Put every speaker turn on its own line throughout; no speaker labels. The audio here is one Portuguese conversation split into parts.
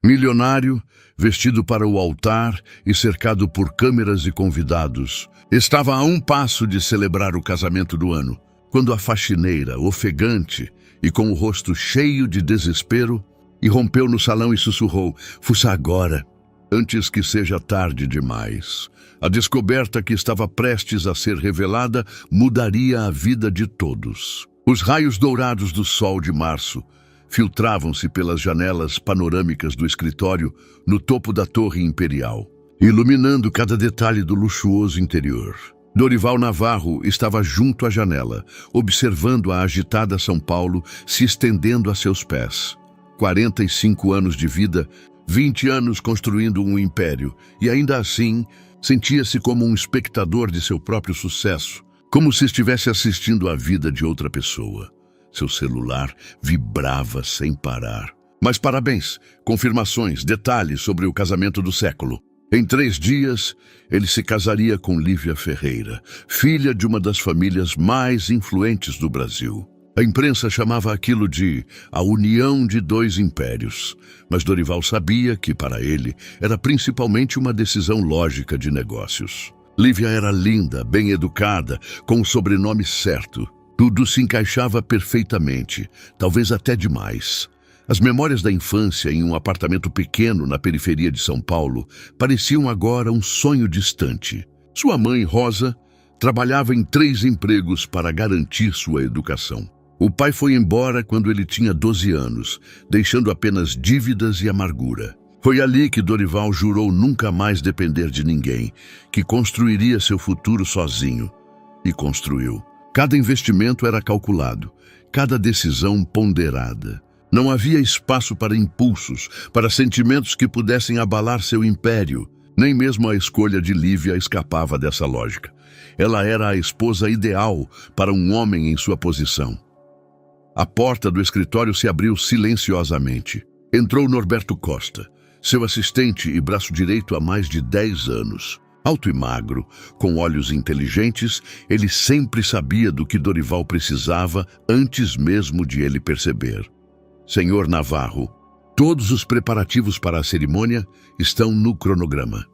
Milionário, vestido para o altar e cercado por câmeras e convidados, estava a um passo de celebrar o casamento do ano, quando a faxineira, ofegante e com o rosto cheio de desespero, irrompeu no salão e sussurrou: "Fuça agora, antes que seja tarde demais." A descoberta que estava prestes a ser revelada mudaria a vida de todos. Os raios dourados do sol de março filtravam-se pelas janelas panorâmicas do escritório no topo da Torre Imperial, iluminando cada detalhe do luxuoso interior. Dorival Navarro estava junto à janela, observando a agitada São Paulo se estendendo a seus pés. 45 anos de vida, 20 anos construindo um império, e ainda assim sentia-se como um espectador de seu próprio sucesso, como se estivesse assistindo à vida de outra pessoa. Seu celular vibrava sem parar. Mas parabéns, confirmações, detalhes sobre o casamento do século. Em 3 dias, ele se casaria com Lívia Ferreira, filha de uma das famílias mais influentes do Brasil. A imprensa chamava aquilo de a união de 2 impérios, mas Dorival sabia que, para ele, era principalmente uma decisão lógica de negócios. Lívia era linda, bem educada, com o sobrenome certo. Tudo se encaixava perfeitamente, talvez até demais. As memórias da infância em um apartamento pequeno na periferia de São Paulo pareciam agora um sonho distante. Sua mãe, Rosa, trabalhava em 3 empregos para garantir sua educação. O pai foi embora quando ele tinha 12 anos, deixando apenas dívidas e amargura. Foi ali que Dorival jurou nunca mais depender de ninguém, que construiria seu futuro sozinho. E construiu. Cada investimento era calculado, cada decisão ponderada. Não havia espaço para impulsos, para sentimentos que pudessem abalar seu império. Nem mesmo a escolha de Lívia escapava dessa lógica. Ela era a esposa ideal para um homem em sua posição. A porta do escritório se abriu silenciosamente. Entrou Norberto Costa, seu assistente e braço direito há mais de 10 anos. Alto e magro, com olhos inteligentes, ele sempre sabia do que Dorival precisava antes mesmo de ele perceber. "Senhor Navarro, todos os preparativos para a cerimônia estão no cronograma",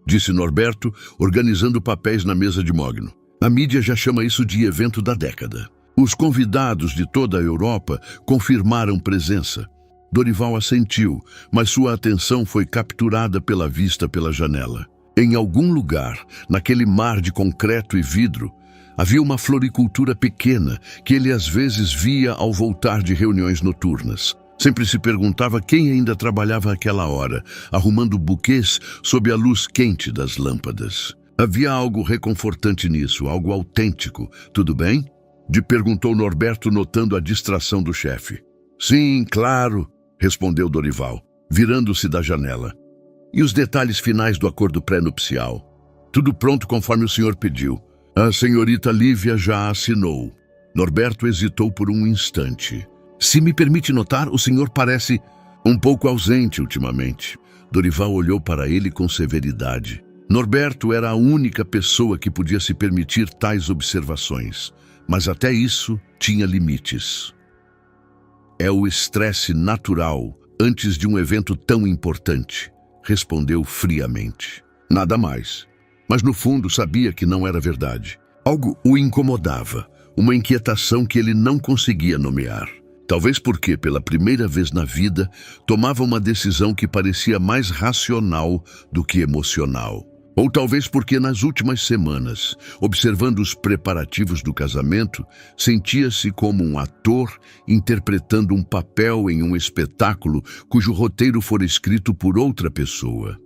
disse Norberto, organizando papéis na mesa de mogno. "A mídia já chama isso de evento da década." Os convidados de toda a Europa confirmaram presença. Dorival assentiu, mas sua atenção foi capturada pela vista pela janela. Em algum lugar, naquele mar de concreto e vidro, havia uma floricultura pequena que ele às vezes via ao voltar de reuniões noturnas. Sempre se perguntava quem ainda trabalhava àquela hora, arrumando buquês sob a luz quente das lâmpadas. Havia algo reconfortante nisso, algo autêntico. "Tudo bem?" perguntou Norberto, notando a distração do chefe. "Sim, claro", respondeu Dorival, virando-se da janela. "E os detalhes finais do acordo pré-nupcial?" "Tudo pronto conforme o senhor pediu. A senhorita Lívia já assinou." Norberto hesitou por um instante. "Se me permite notar, o senhor parece um pouco ausente ultimamente." Dorival olhou para ele com severidade. Norberto era a única pessoa que podia se permitir tais observações. Mas até isso tinha limites. "É o estresse natural antes de um evento tão importante", respondeu friamente. Nada mais. Mas no fundo sabia que não era verdade. Algo o incomodava, uma inquietação que ele não conseguia nomear. Talvez porque, pela primeira vez na vida, tomava uma decisão que parecia mais racional do que emocional. Ou talvez porque nas últimas semanas, observando os preparativos do casamento, sentia-se como um ator interpretando um papel em um espetáculo cujo roteiro fora escrito por outra pessoa.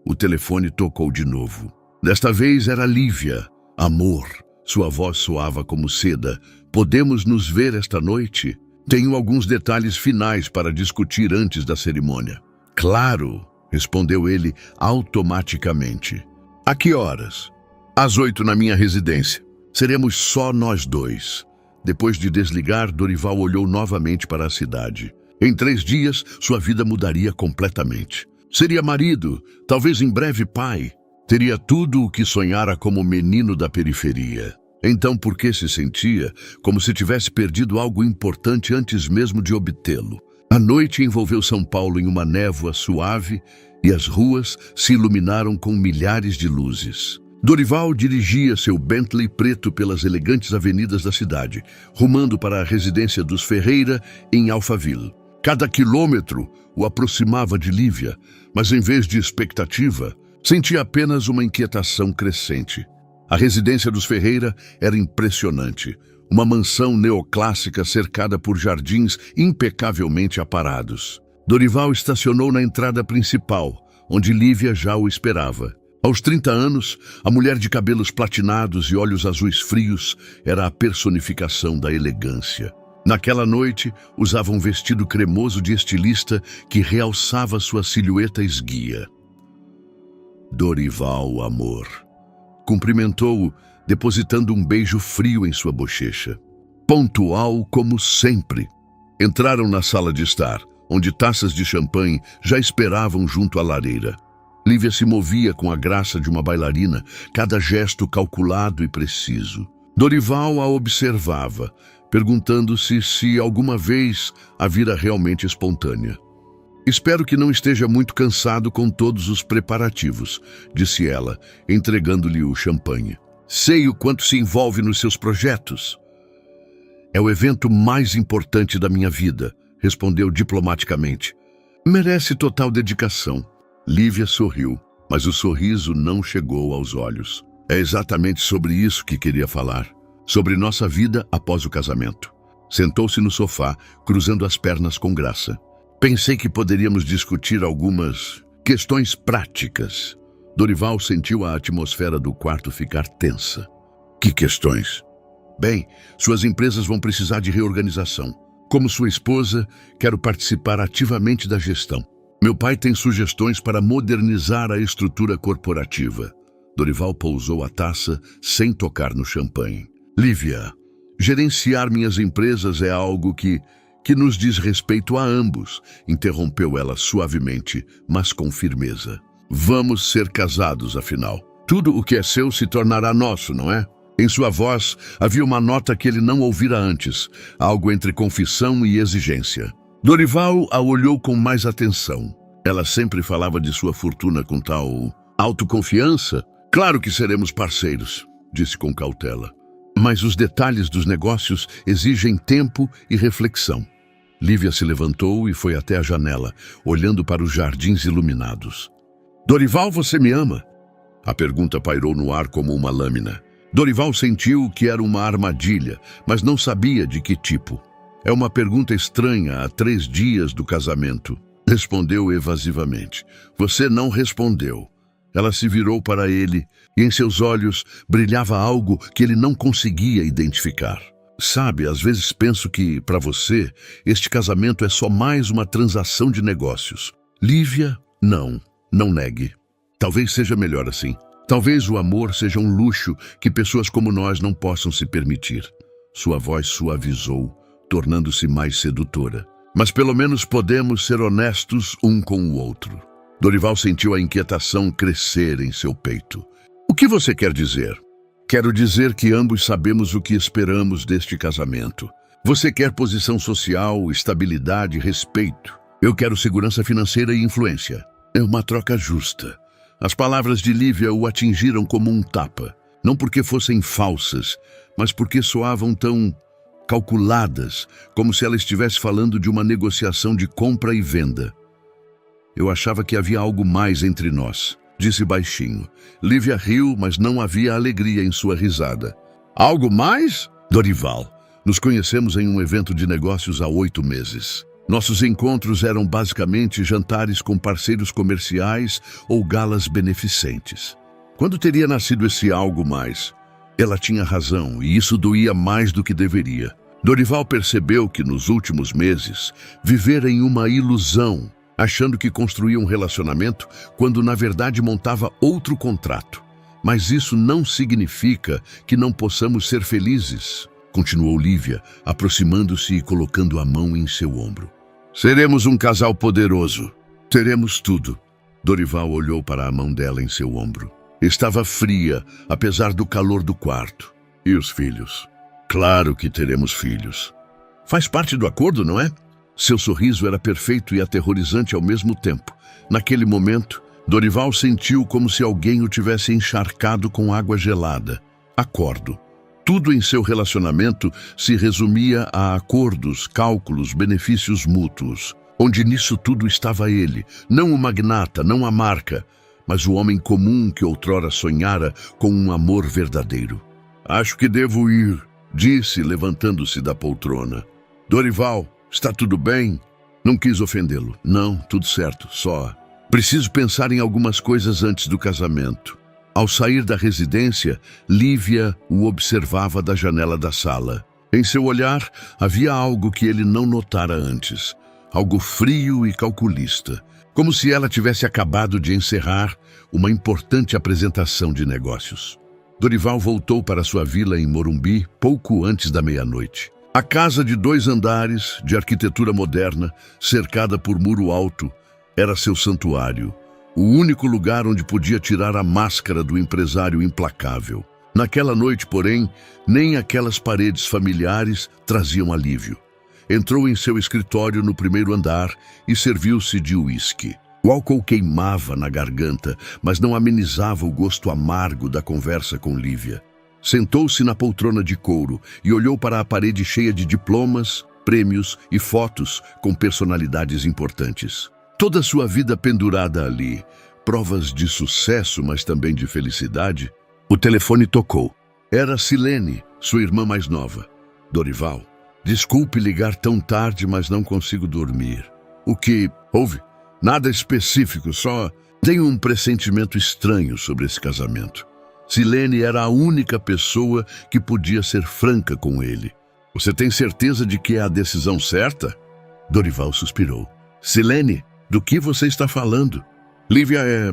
O telefone tocou de novo. Desta vez era Lívia. "Amor", sua voz soava como seda. "Podemos nos ver esta noite? Tenho alguns detalhes finais para discutir antes da cerimônia." "Claro", respondeu ele automaticamente. "A que horas?" "Às 8 na minha residência. Seremos só nós 2. Depois de desligar, Dorival olhou novamente para a cidade. Em 3 dias, sua vida mudaria completamente. Seria marido, talvez em breve pai. Teria tudo o que sonhara como menino da periferia. Então, por que se sentia como se tivesse perdido algo importante antes mesmo de obtê-lo? A noite envolveu São Paulo em uma névoa suave e as ruas se iluminaram com milhares de luzes. Dorival dirigia seu Bentley preto pelas elegantes avenidas da cidade, rumando para a residência dos Ferreira em Alphaville. Cada quilômetro o aproximava de Lívia, mas em vez de expectativa, sentia apenas uma inquietação crescente. A residência dos Ferreira era impressionante. Uma mansão neoclássica cercada por jardins impecavelmente aparados. Dorival estacionou na entrada principal, onde Lívia já o esperava. Aos 30 anos, a mulher de cabelos platinados e olhos azuis frios era a personificação da elegância. Naquela noite, usava um vestido cremoso de estilista que realçava sua silhueta esguia. Dorival, amor. Cumprimentou-o, depositando um beijo frio em sua bochecha. Pontual como sempre. Entraram na sala de estar, onde taças de champanhe já esperavam junto à lareira. Lívia se movia com a graça de uma bailarina, cada gesto calculado e preciso. Dorival a observava, perguntando-se se alguma vez a vira realmente espontânea. Espero que não esteja muito cansado com todos os preparativos, disse ela, entregando-lhe o champanhe. Sei o quanto se envolve nos seus projetos. É o evento mais importante da minha vida, respondeu diplomaticamente. Merece total dedicação. Lívia sorriu, mas o sorriso não chegou aos olhos. É exatamente sobre isso que queria falar. Sobre nossa vida após o casamento. Sentou-se no sofá, cruzando as pernas com graça. Pensei que poderíamos discutir algumas questões práticas. Dorival sentiu a atmosfera do quarto ficar tensa. Que questões? Bem, suas empresas vão precisar de reorganização. Como sua esposa, quero participar ativamente da gestão. Meu pai tem sugestões para modernizar a estrutura corporativa. Dorival pousou a taça sem tocar no champanhe. Lívia, gerenciar minhas empresas é algo que nos diz respeito a ambos, interrompeu ela suavemente, mas com firmeza. Vamos ser casados, afinal. Tudo o que é seu se tornará nosso, não é? Em sua voz havia uma nota que ele não ouvira antes, algo entre confissão e exigência. Dorival a olhou com mais atenção. Ela sempre falava de sua fortuna com tal autoconfiança. Claro que seremos parceiros, disse com cautela. Mas os detalhes dos negócios exigem tempo e reflexão. Lívia se levantou e foi até a janela, olhando para os jardins iluminados. Dorival, você me ama? A pergunta pairou no ar como uma lâmina. Dorival sentiu que era uma armadilha, mas não sabia de que tipo. É uma pergunta estranha há 3 dias do casamento. Respondeu evasivamente. Você não respondeu. Ela se virou para ele e em seus olhos brilhava algo que ele não conseguia identificar. Sabe, às vezes penso que, para você, este casamento é só mais uma transação de negócios. Lívia, não negue. Talvez seja melhor assim. Talvez o amor seja um luxo que pessoas como nós não possam se permitir. Sua voz suavizou, tornando-se mais sedutora. Mas pelo menos podemos ser honestos um com o outro. Dorival sentiu a inquietação crescer em seu peito. O que você quer dizer? Quero dizer que ambos sabemos o que esperamos deste casamento. Você quer posição social, estabilidade, respeito. Eu quero segurança financeira e influência. É uma troca justa. As palavras de Lívia o atingiram como um tapa. Não porque fossem falsas, mas porque soavam tão calculadas, como se ela estivesse falando de uma negociação de compra e venda. Eu achava que havia algo mais entre nós, disse baixinho. Lívia riu, mas não havia alegria em sua risada. Algo mais? Dorival, nos conhecemos em um evento de negócios há 8 meses. Nossos encontros eram basicamente jantares com parceiros comerciais ou galas beneficentes. Quando teria nascido esse algo mais? Ela tinha razão, e isso doía mais do que deveria. Dorival percebeu que nos últimos meses vivera em uma ilusão, achando que construía um relacionamento quando na verdade montava outro contrato. Mas isso não significa que não possamos ser felizes, continuou Lívia, aproximando-se e colocando a mão em seu ombro. Seremos um casal poderoso. Teremos tudo. Dorival olhou para a mão dela em seu ombro. Estava fria, apesar do calor do quarto. E os filhos? Claro que teremos filhos. Faz parte do acordo, não é? Seu sorriso era perfeito e aterrorizante ao mesmo tempo. Naquele momento, Dorival sentiu como se alguém o tivesse encharcado com água gelada. Acordo. Tudo em seu relacionamento se resumia a acordos, cálculos, benefícios mútuos. Onde nisso tudo estava ele, não o magnata, não a marca, mas o homem comum que outrora sonhara com um amor verdadeiro. Acho que devo ir, disse, levantando-se da poltrona. Dorival, está tudo bem? Não quis ofendê-lo. Não, tudo certo, só. Preciso pensar em algumas coisas antes do casamento. Ao sair da residência, Lívia o observava da janela da sala. Em seu olhar, havia algo que ele não notara antes. Algo frio e calculista. Como se ela tivesse acabado de encerrar uma importante apresentação de negócios. Dorival voltou para sua vila em Morumbi pouco antes da meia-noite. A casa de 2 andares, de arquitetura moderna, cercada por muro alto, era seu santuário. O único lugar onde podia tirar a máscara do empresário implacável. Naquela noite, porém, nem aquelas paredes familiares traziam alívio. Entrou em seu escritório no primeiro andar e serviu-se de uísque. O álcool queimava na garganta, mas não amenizava o gosto amargo da conversa com Lívia. Sentou-se na poltrona de couro e olhou para a parede cheia de diplomas, prêmios e fotos com personalidades importantes. Toda a sua vida pendurada ali, provas de sucesso, mas também de felicidade. O telefone tocou. Era Silene, sua irmã mais nova. Dorival, desculpe ligar tão tarde, mas não consigo dormir. O que houve? Nada específico, só tenho um pressentimento estranho sobre esse casamento. Silene era a única pessoa que podia ser franca com ele. Você tem certeza de que é a decisão certa? Dorival suspirou. Silene, do que você está falando? Lívia é...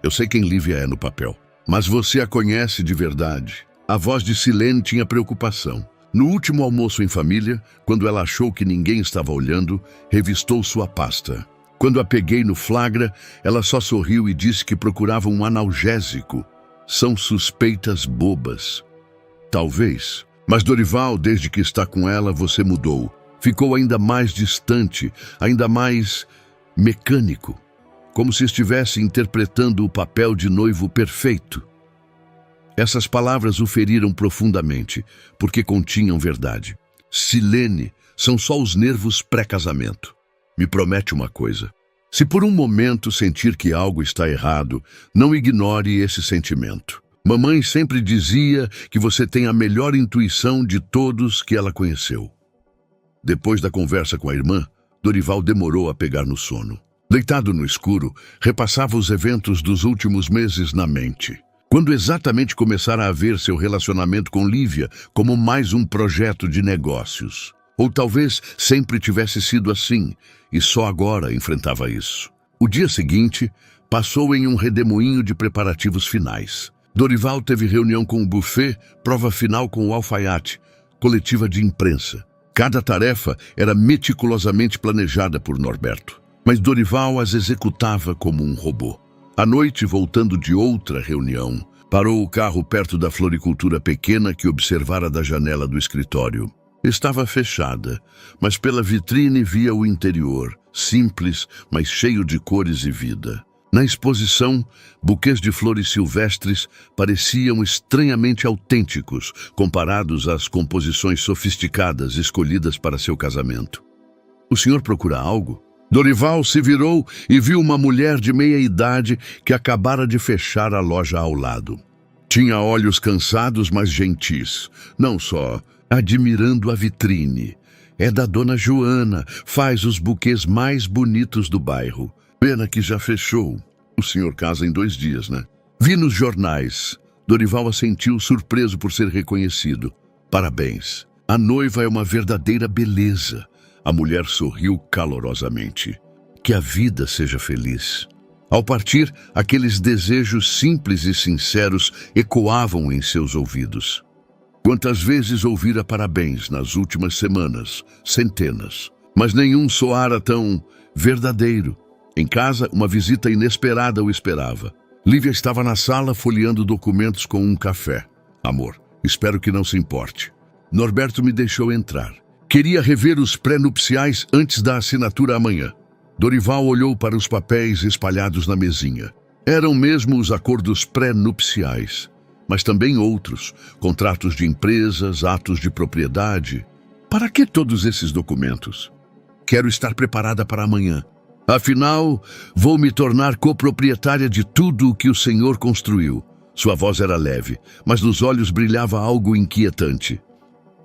Eu sei quem Lívia é no papel, mas você a conhece de verdade. A voz de Silene tinha preocupação. No último almoço em família, quando ela achou que ninguém estava olhando, revistou sua pasta. Quando a peguei no flagra, ela só sorriu e disse que procurava um analgésico. São suspeitas bobas. Talvez. Mas Dorival, desde que está com ela, você mudou. Ficou ainda mais distante, ainda mais mecânico. Como se estivesse interpretando o papel de noivo perfeito. Essas palavras o feriram profundamente, porque continham verdade. Silene, são só os nervos pré-casamento. Me promete uma coisa. Se por um momento sentir que algo está errado, não ignore esse sentimento. Mamãe sempre dizia que você tem a melhor intuição de todos que ela conheceu. Depois da conversa com a irmã, Dorival demorou a pegar no sono. Deitado no escuro, repassava os eventos dos últimos meses na mente. Quando exatamente começara a ver seu relacionamento com Lívia como mais um projeto de negócios. Ou talvez sempre tivesse sido assim, e só agora enfrentava isso. O dia seguinte passou em um redemoinho de preparativos finais. Dorival teve reunião com o buffet, prova final com o alfaiate, coletiva de imprensa. Cada tarefa era meticulosamente planejada por Norberto, mas Dorival as executava como um robô. À noite, voltando de outra reunião, parou o carro perto da floricultura pequena que observara da janela do escritório. Estava fechada, mas pela vitrine via o interior, simples, mas cheio de cores e vida. Na exposição, buquês de flores silvestres pareciam estranhamente autênticos, comparados às composições sofisticadas escolhidas para seu casamento. O senhor procura algo? Dorival se virou e viu uma mulher de meia idade que acabara de fechar a loja ao lado. Tinha olhos cansados, mas gentis. Não só admirando a vitrine. É da dona Joana, faz os buquês mais bonitos do bairro. Pena que já fechou. O senhor casa em 2 dias, né? Vi nos jornais. Dorival assentiu, surpreso por ser reconhecido. Parabéns. A noiva é uma verdadeira beleza. A mulher sorriu calorosamente. Que a vida seja feliz. Ao partir, aqueles desejos simples e sinceros ecoavam em seus ouvidos. Quantas vezes ouvira parabéns nas últimas semanas? Centenas. Mas nenhum soara tão verdadeiro. Em casa, uma visita inesperada o esperava. Lívia estava na sala folheando documentos com um café. Amor, espero que não se importe. Norberto me deixou entrar. Queria rever os pré-nupciais antes da assinatura amanhã. Dorival olhou para os papéis espalhados na mesinha. Eram mesmo os acordos pré-nupciais, mas também outros, contratos de empresas, atos de propriedade. Para que todos esses documentos? Quero estar preparada para amanhã. Afinal, vou me tornar coproprietária de tudo o que o Senhor construiu. Sua voz era leve, mas nos olhos brilhava algo inquietante.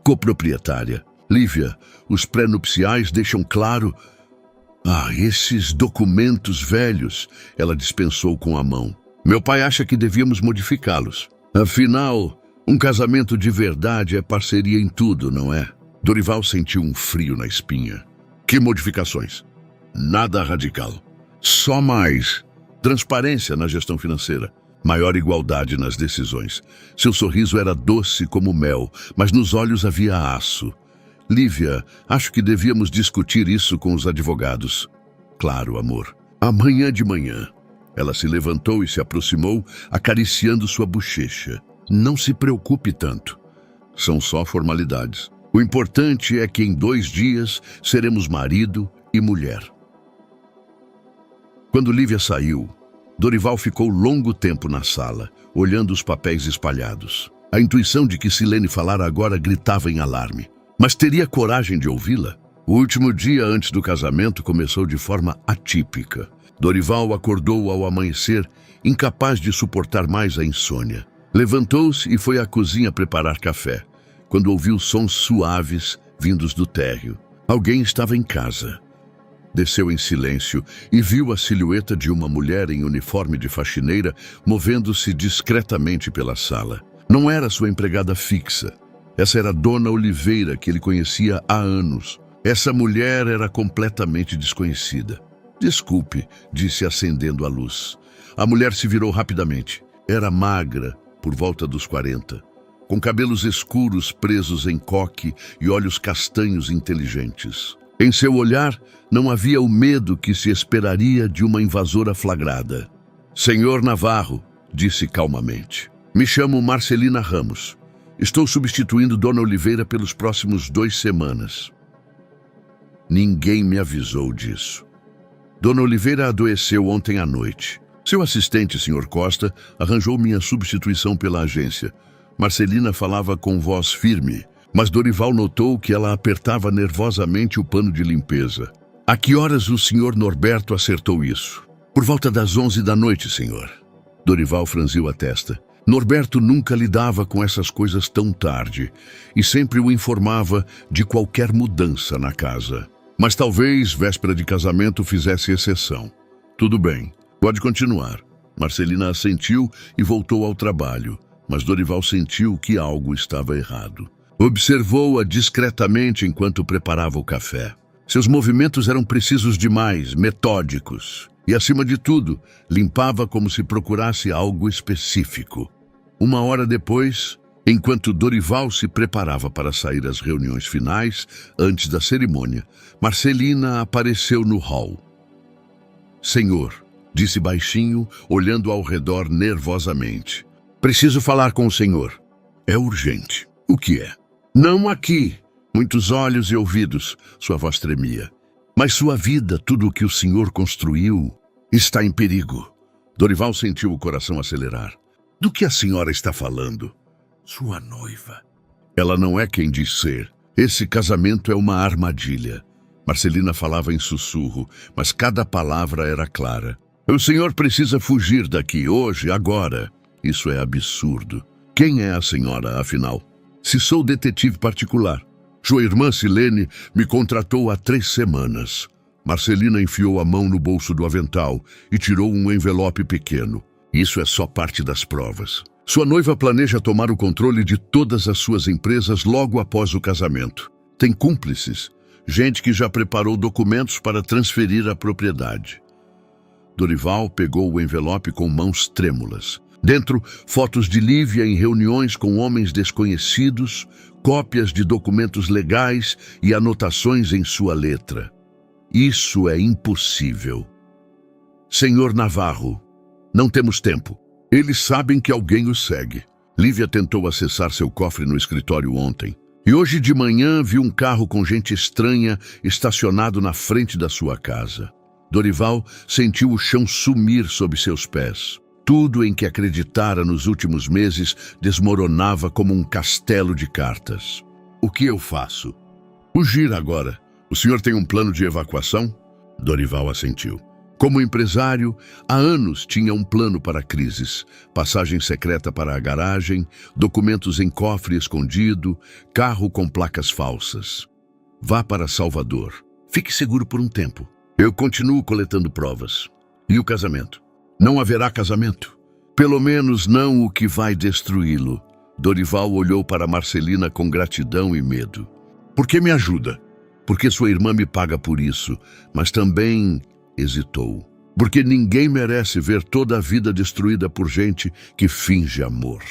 Coproprietária. Lívia, os pré-nupciais deixam claro... esses documentos velhos, ela dispensou com a mão. Meu pai acha que devíamos modificá-los. Afinal, um casamento de verdade é parceria em tudo, não é? Dorival sentiu um frio na espinha. Que modificações? Nada radical. Só mais transparência na gestão financeira. Maior igualdade nas decisões. Seu sorriso era doce como mel, mas nos olhos havia aço. Lívia, acho que devíamos discutir isso com os advogados. Claro, amor. Amanhã de manhã. Ela se levantou e se aproximou, acariciando sua bochecha. Não se preocupe tanto. São só formalidades. O importante é que em 2 dias seremos marido e mulher. Quando Lívia saiu, Dorival ficou longo tempo na sala, olhando os papéis espalhados. A intuição de que Silene falara agora gritava em alarme. Mas teria coragem de ouvi-la? O último dia antes do casamento começou de forma atípica. Dorival acordou ao amanhecer, incapaz de suportar mais a insônia. Levantou-se e foi à cozinha preparar café, quando ouviu sons suaves vindos do térreo. Alguém estava em casa. Desceu em silêncio e viu a silhueta de uma mulher em uniforme de faxineira movendo-se discretamente pela sala. Não era sua empregada fixa. Essa era Dona Oliveira, que ele conhecia há anos. Essa mulher era completamente desconhecida. Desculpe, disse acendendo a luz. A mulher se virou rapidamente. Era magra, por volta dos 40, com cabelos escuros presos em coque e olhos castanhos inteligentes. Em seu olhar, não havia o medo que se esperaria de uma invasora flagrada. Senhor Navarro, disse calmamente, me chamo Marcelina Ramos. Estou substituindo Dona Oliveira pelos próximos 2 semanas. Ninguém me avisou disso. Dona Oliveira adoeceu ontem à noite. Seu assistente, Sr. Costa, arranjou minha substituição pela agência. Marcelina falava com voz firme, mas Dorival notou que ela apertava nervosamente o pano de limpeza. A que horas o Sr. Norberto acertou isso? Por volta das 11 da noite, senhor. Dorival franziu a testa. Norberto nunca lidava com essas coisas tão tarde e sempre o informava de qualquer mudança na casa. Mas talvez véspera de casamento fizesse exceção. Tudo bem, pode continuar. Marcelina assentiu e voltou ao trabalho, mas Dorival sentiu que algo estava errado. Observou-a discretamente enquanto preparava o café. Seus movimentos eram precisos demais, metódicos. E, acima de tudo, limpava como se procurasse algo específico. 1 hora depois, enquanto Dorival se preparava para sair às reuniões finais, antes da cerimônia, Marcelina apareceu no hall. Senhor, disse baixinho, olhando ao redor nervosamente. Preciso falar com o senhor. É urgente. O que é? Não aqui. Muitos olhos e ouvidos. Sua voz tremia. Mas sua vida, tudo o que o senhor construiu, está em perigo. Dorival sentiu o coração acelerar. Do que a senhora está falando? Sua noiva. Ela não é quem diz ser. Esse casamento é uma armadilha. Marcelina falava em sussurro, mas cada palavra era clara. O senhor precisa fugir daqui hoje, agora. Isso é absurdo. Quem é a senhora, afinal? Se sou detetive particular. Sua irmã Silene me contratou há 3 semanas. Marcelina enfiou a mão no bolso do avental e tirou um envelope pequeno. Isso é só parte das provas. Sua noiva planeja tomar o controle de todas as suas empresas logo após o casamento. Tem cúmplices, gente que já preparou documentos para transferir a propriedade. Dorival pegou o envelope com mãos trêmulas. Dentro, fotos de Lívia em reuniões com homens desconhecidos, cópias de documentos legais e anotações em sua letra. Isso é impossível. Senhor Navarro, não temos tempo. Eles sabem que alguém os segue. Lívia tentou acessar seu cofre no escritório ontem. E hoje de manhã vi um carro com gente estranha estacionado na frente da sua casa. Dorival sentiu o chão sumir sob seus pés. Tudo em que acreditara nos últimos meses desmoronava como um castelo de cartas. O que eu faço? Fugir agora. O senhor tem um plano de evacuação? Dorival assentiu. Como empresário, há anos tinha um plano para crises. Passagem secreta para a garagem, documentos em cofre escondido, carro com placas falsas. Vá para Salvador. Fique seguro por um tempo. Eu continuo coletando provas. E o casamento? Não haverá casamento. Pelo menos não o que vai destruí-lo. Dorival olhou para Marcelina com gratidão e medo. Por que me ajuda? Porque sua irmã me paga por isso, mas também hesitou. Porque ninguém merece ver toda a vida destruída por gente que finge amor.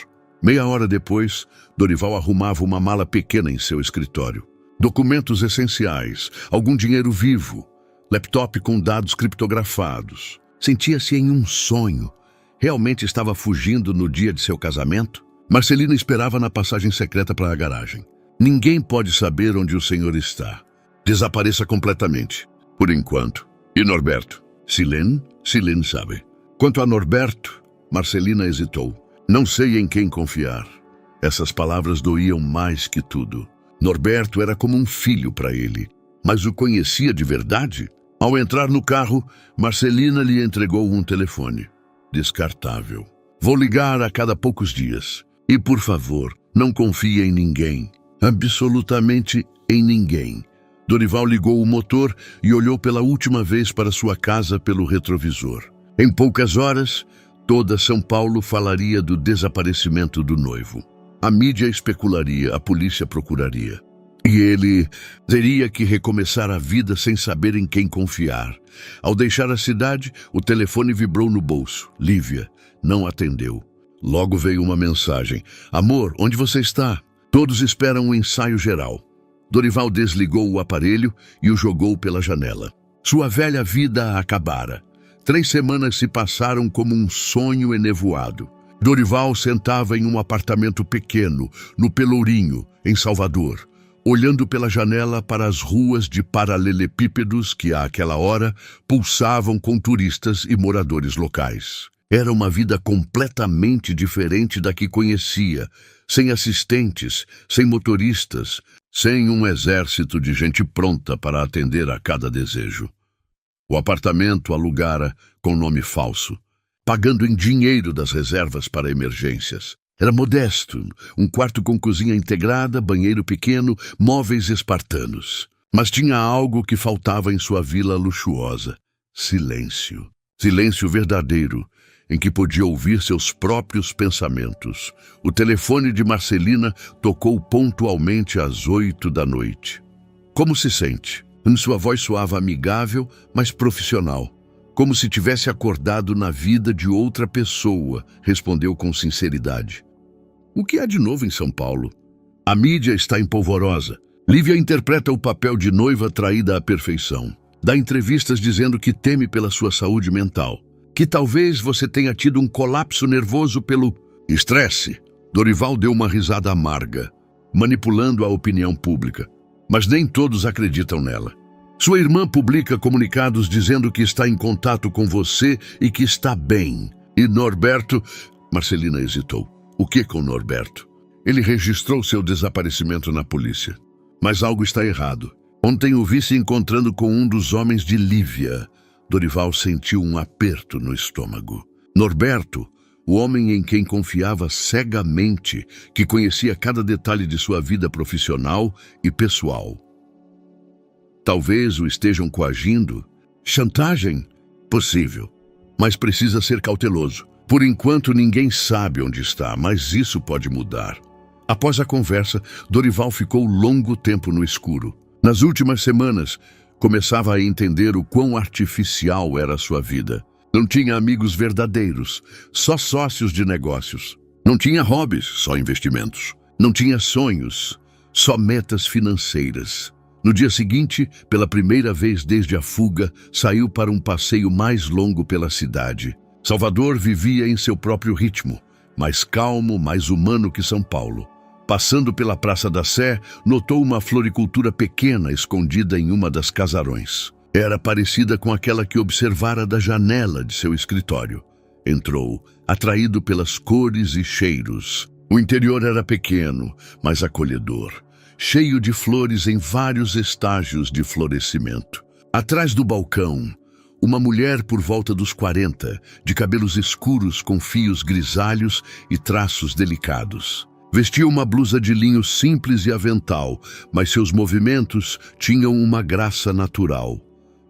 Meia hora depois, Dorival arrumava uma mala pequena em seu escritório. Documentos essenciais, algum dinheiro vivo, laptop com dados criptografados. Sentia-se em um sonho. Realmente estava fugindo no dia de seu casamento? Marcelina esperava na passagem secreta para a garagem. Ninguém pode saber onde o senhor está. Desapareça completamente, por enquanto. E Norberto? Silene sabe. Quanto a Norberto, Marcelina hesitou. Não sei em quem confiar. Essas palavras doíam mais que tudo. Norberto era como um filho para ele. Mas o conhecia de verdade? Ao entrar no carro, Marcelina lhe entregou um telefone. Descartável. Vou ligar a cada poucos dias. E, por favor, não confie em ninguém. Absolutamente em ninguém. Dorival ligou o motor e olhou pela última vez para sua casa pelo retrovisor. Em poucas horas, toda São Paulo falaria do desaparecimento do noivo. A mídia especularia, a polícia procuraria. E ele teria que recomeçar a vida sem saber em quem confiar. Ao deixar a cidade, o telefone vibrou no bolso. Lívia não atendeu. Logo veio uma mensagem. Amor, onde você está? Todos esperam um ensaio geral. Dorival desligou o aparelho e o jogou pela janela. Sua velha vida acabara. 3 semanas se passaram como um sonho enevoado. Dorival sentava em um apartamento pequeno, no Pelourinho, em Salvador, olhando pela janela para as ruas de paralelepípedos que, àquela hora, pulsavam com turistas e moradores locais. Era uma vida completamente diferente da que conhecia, sem assistentes, sem motoristas, sem um exército de gente pronta para atender a cada desejo. O apartamento alugara com nome falso, pagando em dinheiro das reservas para emergências. Era modesto, um quarto com cozinha integrada, banheiro pequeno, móveis espartanos. Mas tinha algo que faltava em sua vila luxuosa: silêncio. Silêncio verdadeiro, em que podia ouvir seus próprios pensamentos. O telefone de Marcelina tocou pontualmente às 8 da noite. Como se sente? Sua voz soava amigável, mas profissional. Como se tivesse acordado na vida de outra pessoa, respondeu com sinceridade. O que há de novo em São Paulo? A mídia está em polvorosa. Lívia interpreta o papel de noiva traída à perfeição. Dá entrevistas dizendo que teme pela sua saúde mental. Que talvez você tenha tido um colapso nervoso pelo estresse. Dorival deu uma risada amarga, manipulando a opinião pública. Mas nem todos acreditam nela. Sua irmã publica comunicados dizendo que está em contato com você e que está bem. E Norberto... Marcelina hesitou. O que com Norberto? Ele registrou seu desaparecimento na polícia. Mas algo está errado. Ontem o vi se encontrando com um dos homens de Lívia. Dorival sentiu um aperto no estômago. Norberto, o homem em quem confiava cegamente, que conhecia cada detalhe de sua vida profissional e pessoal. Talvez o estejam coagindo. Chantagem? Possível. Mas precisa ser cauteloso. Por enquanto ninguém sabe onde está, mas isso pode mudar. Após a conversa, Dorival ficou longo tempo no escuro. Nas últimas semanas, começava a entender o quão artificial era a sua vida. Não tinha amigos verdadeiros, só sócios de negócios. Não tinha hobbies, só investimentos. Não tinha sonhos, só metas financeiras. No dia seguinte, pela primeira vez desde a fuga, saiu para um passeio mais longo pela cidade. Salvador vivia em seu próprio ritmo, mais calmo, mais humano que São Paulo. Passando pela Praça da Sé, notou uma floricultura pequena escondida em uma das casarões. Era parecida com aquela que observara da janela de seu escritório. Entrou, atraído pelas cores e cheiros. O interior era pequeno, mas acolhedor, cheio de flores em vários estágios de florescimento. Atrás do balcão, uma mulher por volta dos 40, de cabelos escuros com fios grisalhos e traços delicados. Vestia uma blusa de linho simples e avental, mas seus movimentos tinham uma graça natural.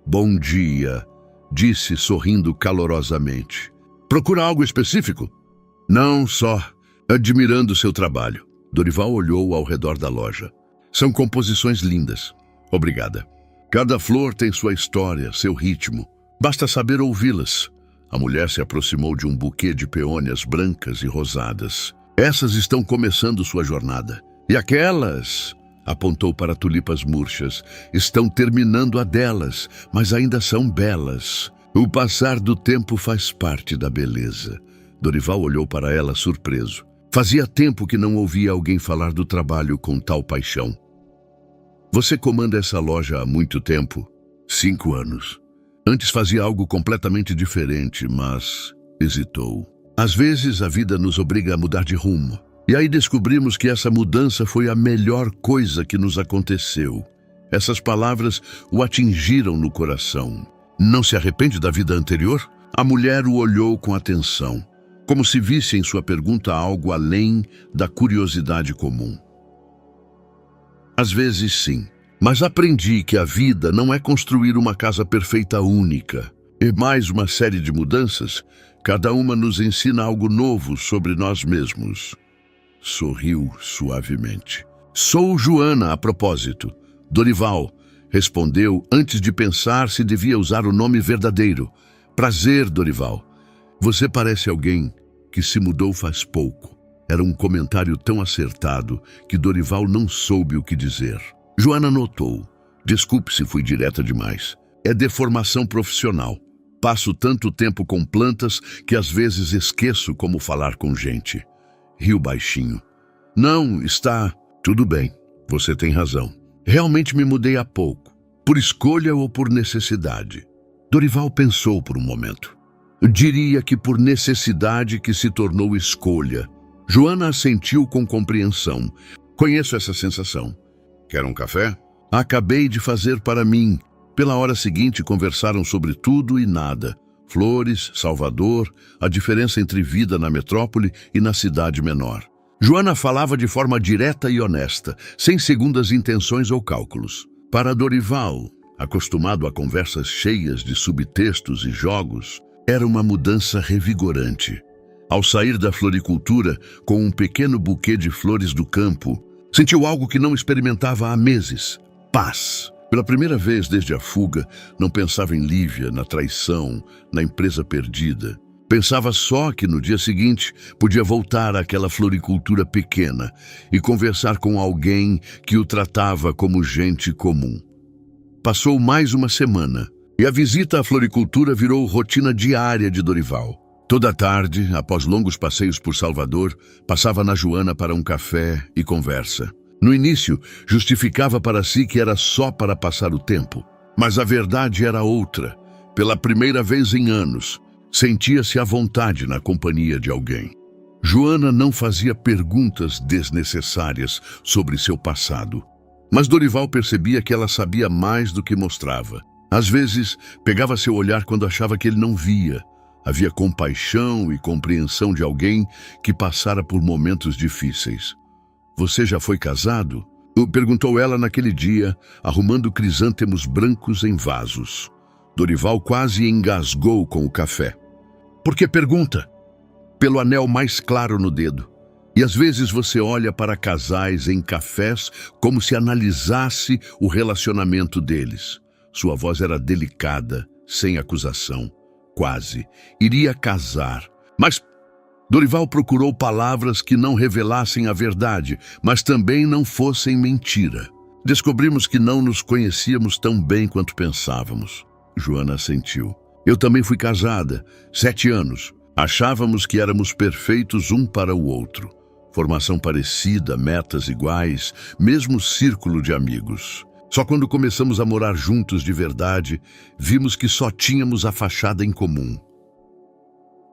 "Bom dia", disse sorrindo calorosamente. "Procura algo específico?" "Não, só admirando seu trabalho." Dorival olhou ao redor da loja. "São composições lindas. Obrigada. Cada flor tem sua história, seu ritmo. Basta saber ouvi-las." A mulher se aproximou de um buquê de peônias brancas e rosadas. "Essas estão começando sua jornada. E aquelas", apontou para tulipas murchas, "estão terminando a delas, mas ainda são belas. O passar do tempo faz parte da beleza." Dorival olhou para ela surpreso. Fazia tempo que não ouvia alguém falar do trabalho com tal paixão. "Você comanda essa loja há muito tempo?" 5 anos. "Antes fazia algo completamente diferente, mas..." hesitou. "Às vezes a vida nos obriga a mudar de rumo. E aí descobrimos que essa mudança foi a melhor coisa que nos aconteceu." Essas palavras o atingiram no coração. "Não se arrepende da vida anterior?" A mulher o olhou com atenção, como se visse em sua pergunta algo além da curiosidade comum. "Às vezes sim, mas aprendi que a vida não é construir uma casa perfeita única. E mais uma série de mudanças, cada uma nos ensina algo novo sobre nós mesmos." Sorriu suavemente. "Sou Joana, a propósito." Dorival respondeu antes de pensar se devia usar o nome verdadeiro. "Prazer, Dorival. Você parece alguém que se mudou faz pouco." Era um comentário tão acertado que Dorival não soube o que dizer. Joana notou. "Desculpe se fui direta demais. É deformação profissional. Passo tanto tempo com plantas que às vezes esqueço como falar com gente." Riu baixinho. "Não, está tudo bem. Você tem razão. Realmente me mudei há pouco. Por escolha ou por necessidade?" Dorival pensou por um momento. "Diria que por necessidade que se tornou escolha." Joana assentiu com compreensão. "Conheço essa sensação." "Quer um café?" "Acabei de fazer para mim." Pela hora seguinte conversaram sobre tudo e nada. Flores, Salvador, a diferença entre vida na metrópole e na cidade menor. Joana falava de forma direta e honesta, sem segundas intenções ou cálculos. Para Dorival, acostumado a conversas cheias de subtextos e jogos, era uma mudança revigorante. Ao sair da floricultura, com um pequeno buquê de flores do campo, sentiu algo que não experimentava há meses: paz. Pela primeira vez desde a fuga, não pensava em Lívia, na traição, na empresa perdida. Pensava só que no dia seguinte podia voltar àquela floricultura pequena e conversar com alguém que o tratava como gente comum. Passou mais uma semana e a visita à floricultura virou rotina diária de Dorival. Toda tarde, após longos passeios por Salvador, passava na Joana para um café e conversa. No início, justificava para si que era só para passar o tempo. Mas a verdade era outra. Pela primeira vez em anos, sentia-se à vontade na companhia de alguém. Joana não fazia perguntas desnecessárias sobre seu passado. Mas Dorival percebia que ela sabia mais do que mostrava. Às vezes, pegava seu olhar quando achava que ele não via. Havia compaixão e compreensão de alguém que passara por momentos difíceis. "Você já foi casado?" perguntou ela naquele dia, arrumando crisântemos brancos em vasos. Dorival quase engasgou com o café. "Por que pergunta?" "Pelo anel mais claro no dedo. E às vezes você olha para casais em cafés como se analisasse o relacionamento deles." Sua voz era delicada, sem acusação. "Quase. Iria casar. Mas..." Dorival procurou palavras que não revelassem a verdade, mas também não fossem mentira. "Descobrimos que não nos conhecíamos tão bem quanto pensávamos." Joana assentiu. "Eu também fui casada, 7 anos. Achávamos que éramos perfeitos um para o outro." Formação parecida, metas iguais, mesmo círculo de amigos. Só quando começamos a morar juntos de verdade, vimos que só tínhamos a fachada em comum.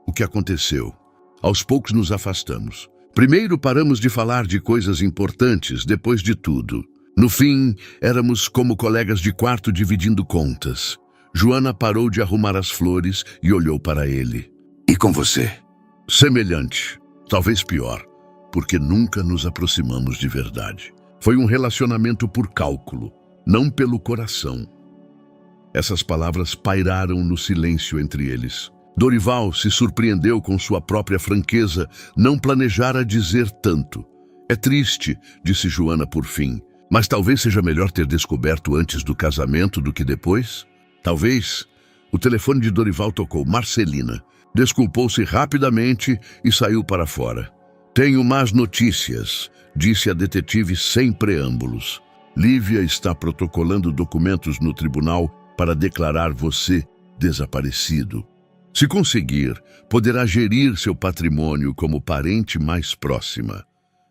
O que aconteceu? Aos poucos nos afastamos. Primeiro paramos de falar de coisas importantes, depois de tudo. No fim, éramos como colegas de quarto dividindo contas. Joana parou de arrumar as flores e olhou para ele.
E com você?
Semelhante, talvez pior, porque nunca nos aproximamos de verdade. Foi um relacionamento por cálculo, não pelo coração. Essas palavras pairaram no silêncio entre eles. Dorival se surpreendeu com sua própria franqueza, não planejara dizer tanto. É triste, disse Joana por fim, mas talvez seja melhor ter descoberto antes do casamento do que depois? Talvez. O telefone de Dorival tocou. Marcelina. Desculpou-se rapidamente e saiu para fora. Tenho más notícias, disse a detetive sem preâmbulos. Lívia está protocolando documentos no tribunal para declarar você desaparecido. Se conseguir, poderá gerir seu patrimônio como parente mais próxima.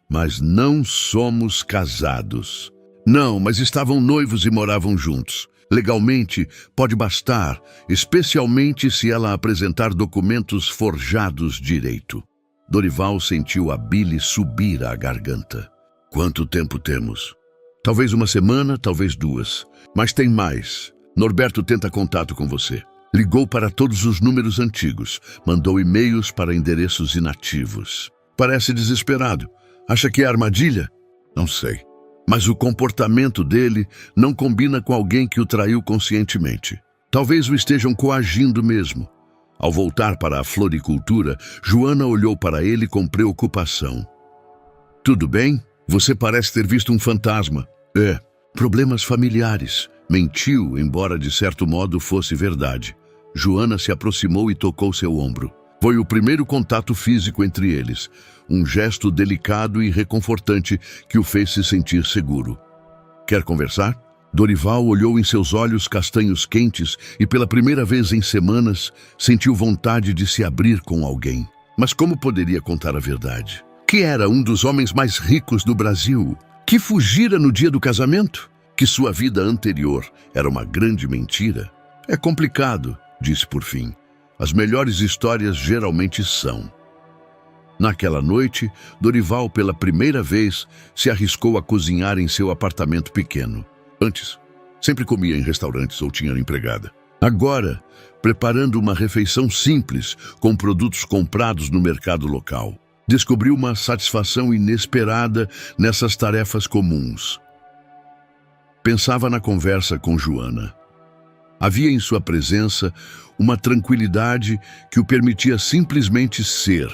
Mas não somos casados. Não, mas estavam noivos e moravam juntos. Legalmente, pode bastar, especialmente se ela apresentar documentos forjados direito. Dorival sentiu a bile subir à garganta. Quanto tempo temos? Talvez uma semana, talvez 2. Mas tem mais. Norberto tenta contato com você. Ligou para todos os números antigos. Mandou e-mails para endereços inativos. Parece desesperado. Acha que é armadilha? Não sei. Mas o comportamento dele não combina com alguém que o traiu conscientemente. Talvez o estejam coagindo mesmo. Ao voltar para a floricultura, Joana olhou para ele com preocupação. Tudo bem? Você parece ter visto um fantasma. É, problemas familiares. Mentiu, embora de certo modo fosse verdade. Joana se aproximou e tocou seu ombro. Foi o primeiro contato físico entre eles, um gesto delicado e reconfortante que o fez se sentir seguro. Quer conversar? Dorival olhou em seus olhos castanhos quentes e pela primeira vez em semanas sentiu vontade de se abrir com alguém. Mas como poderia contar a verdade? Que era um dos homens mais ricos do Brasil? Que fugira no dia do casamento? Que sua vida anterior era uma grande mentira? É complicado, disse por fim. As melhores histórias geralmente são. Naquela noite, Dorival, pela primeira vez, se arriscou a cozinhar em seu apartamento pequeno. Antes, sempre comia em restaurantes ou tinha empregada. Agora, preparando uma refeição simples, com produtos comprados no mercado local. Descobriu uma satisfação inesperada nessas tarefas comuns. Pensava na conversa com Joana. Havia em sua presença uma tranquilidade que o permitia simplesmente ser,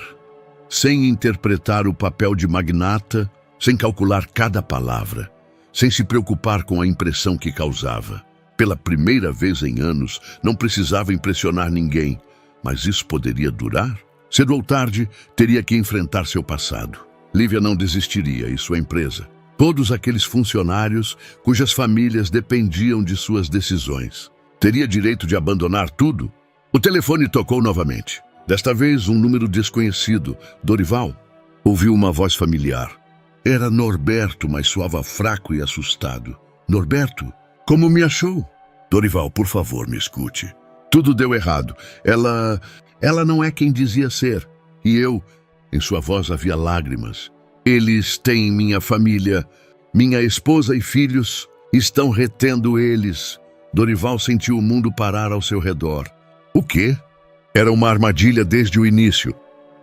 sem interpretar o papel de magnata, sem calcular cada palavra, sem se preocupar com a impressão que causava. Pela primeira vez em anos, não precisava impressionar ninguém, mas isso poderia durar? Cedo ou tarde, teria que enfrentar seu passado. Lívia não desistiria e sua empresa. Todos aqueles funcionários cujas famílias dependiam de suas decisões. Teria direito de abandonar tudo? O telefone tocou novamente. Desta vez, um número desconhecido. Dorival? Ouviu uma voz familiar. Era Norberto, mas soava fraco e assustado. Norberto? Como me achou? Dorival, por favor, me escute. Tudo deu errado. Ela não é quem dizia ser. E eu... Em sua voz havia lágrimas. Eles têm minha família. Minha esposa e filhos estão retendo eles. Dorival sentiu o mundo parar ao seu redor. O quê? Era uma armadilha desde o início.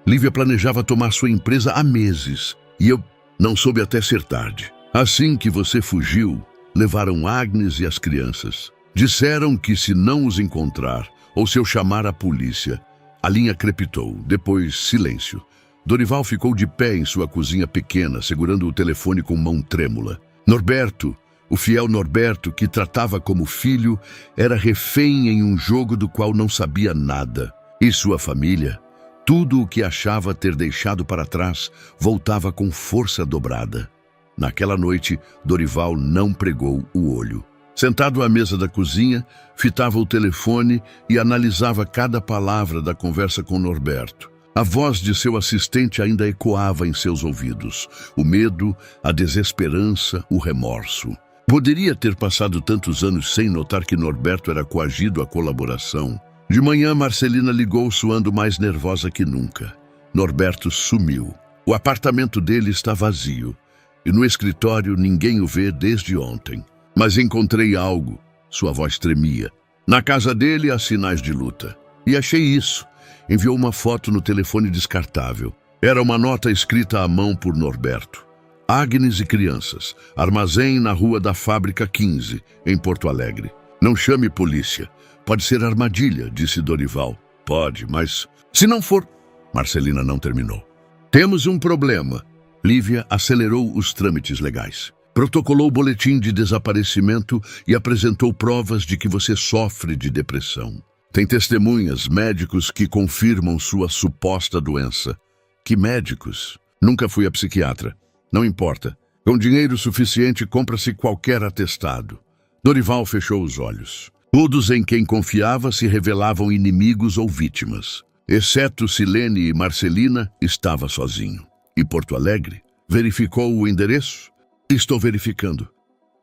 Lívia planejava tomar sua empresa há meses. E eu não soube até ser tarde. Assim que você fugiu, levaram Agnes e as crianças. Disseram que se não os encontrar, ou se eu chamar a polícia... A linha crepitou, depois silêncio. Dorival ficou de pé em sua cozinha pequena, segurando o telefone com mão trêmula. Norberto, o fiel Norberto, que tratava como filho, era refém em um jogo do qual não sabia nada. E sua família, tudo o que achava ter deixado para trás, voltava com força dobrada. Naquela noite, Dorival não pregou o olho. Sentado à mesa da cozinha, fitava o telefone e analisava cada palavra da conversa com Norberto. A voz de seu assistente ainda ecoava em seus ouvidos. O medo, a desesperança, o remorso. Poderia ter passado tantos anos sem notar que Norberto era coagido à colaboração. De manhã, Marcelina ligou suando mais nervosa que nunca. Norberto sumiu. O apartamento dele está vazio. E no escritório ninguém o vê desde ontem. Mas encontrei algo. Sua voz tremia. Na casa dele há sinais de luta. E achei isso. Enviou uma foto no telefone descartável. Era uma nota escrita à mão por Norberto. Agnes e crianças. Armazém na Rua da Fábrica 15, em Porto Alegre. Não chame polícia. Pode ser armadilha, disse Dorival. Pode, mas... Se não for... Marcelina não terminou. Temos um problema. Lívia acelerou os trâmites legais. Protocolou o boletim de desaparecimento e apresentou provas de que você sofre de depressão. Tem testemunhas, médicos que confirmam sua suposta doença. Que médicos? Nunca fui a psiquiatra. Não importa. Com dinheiro suficiente, compra-se qualquer atestado. Dorival fechou os olhos. Todos em quem confiava se revelavam inimigos ou vítimas. Exceto Silene e Marcelina, estava sozinho. E Porto Alegre? Verificou o endereço? Estou verificando.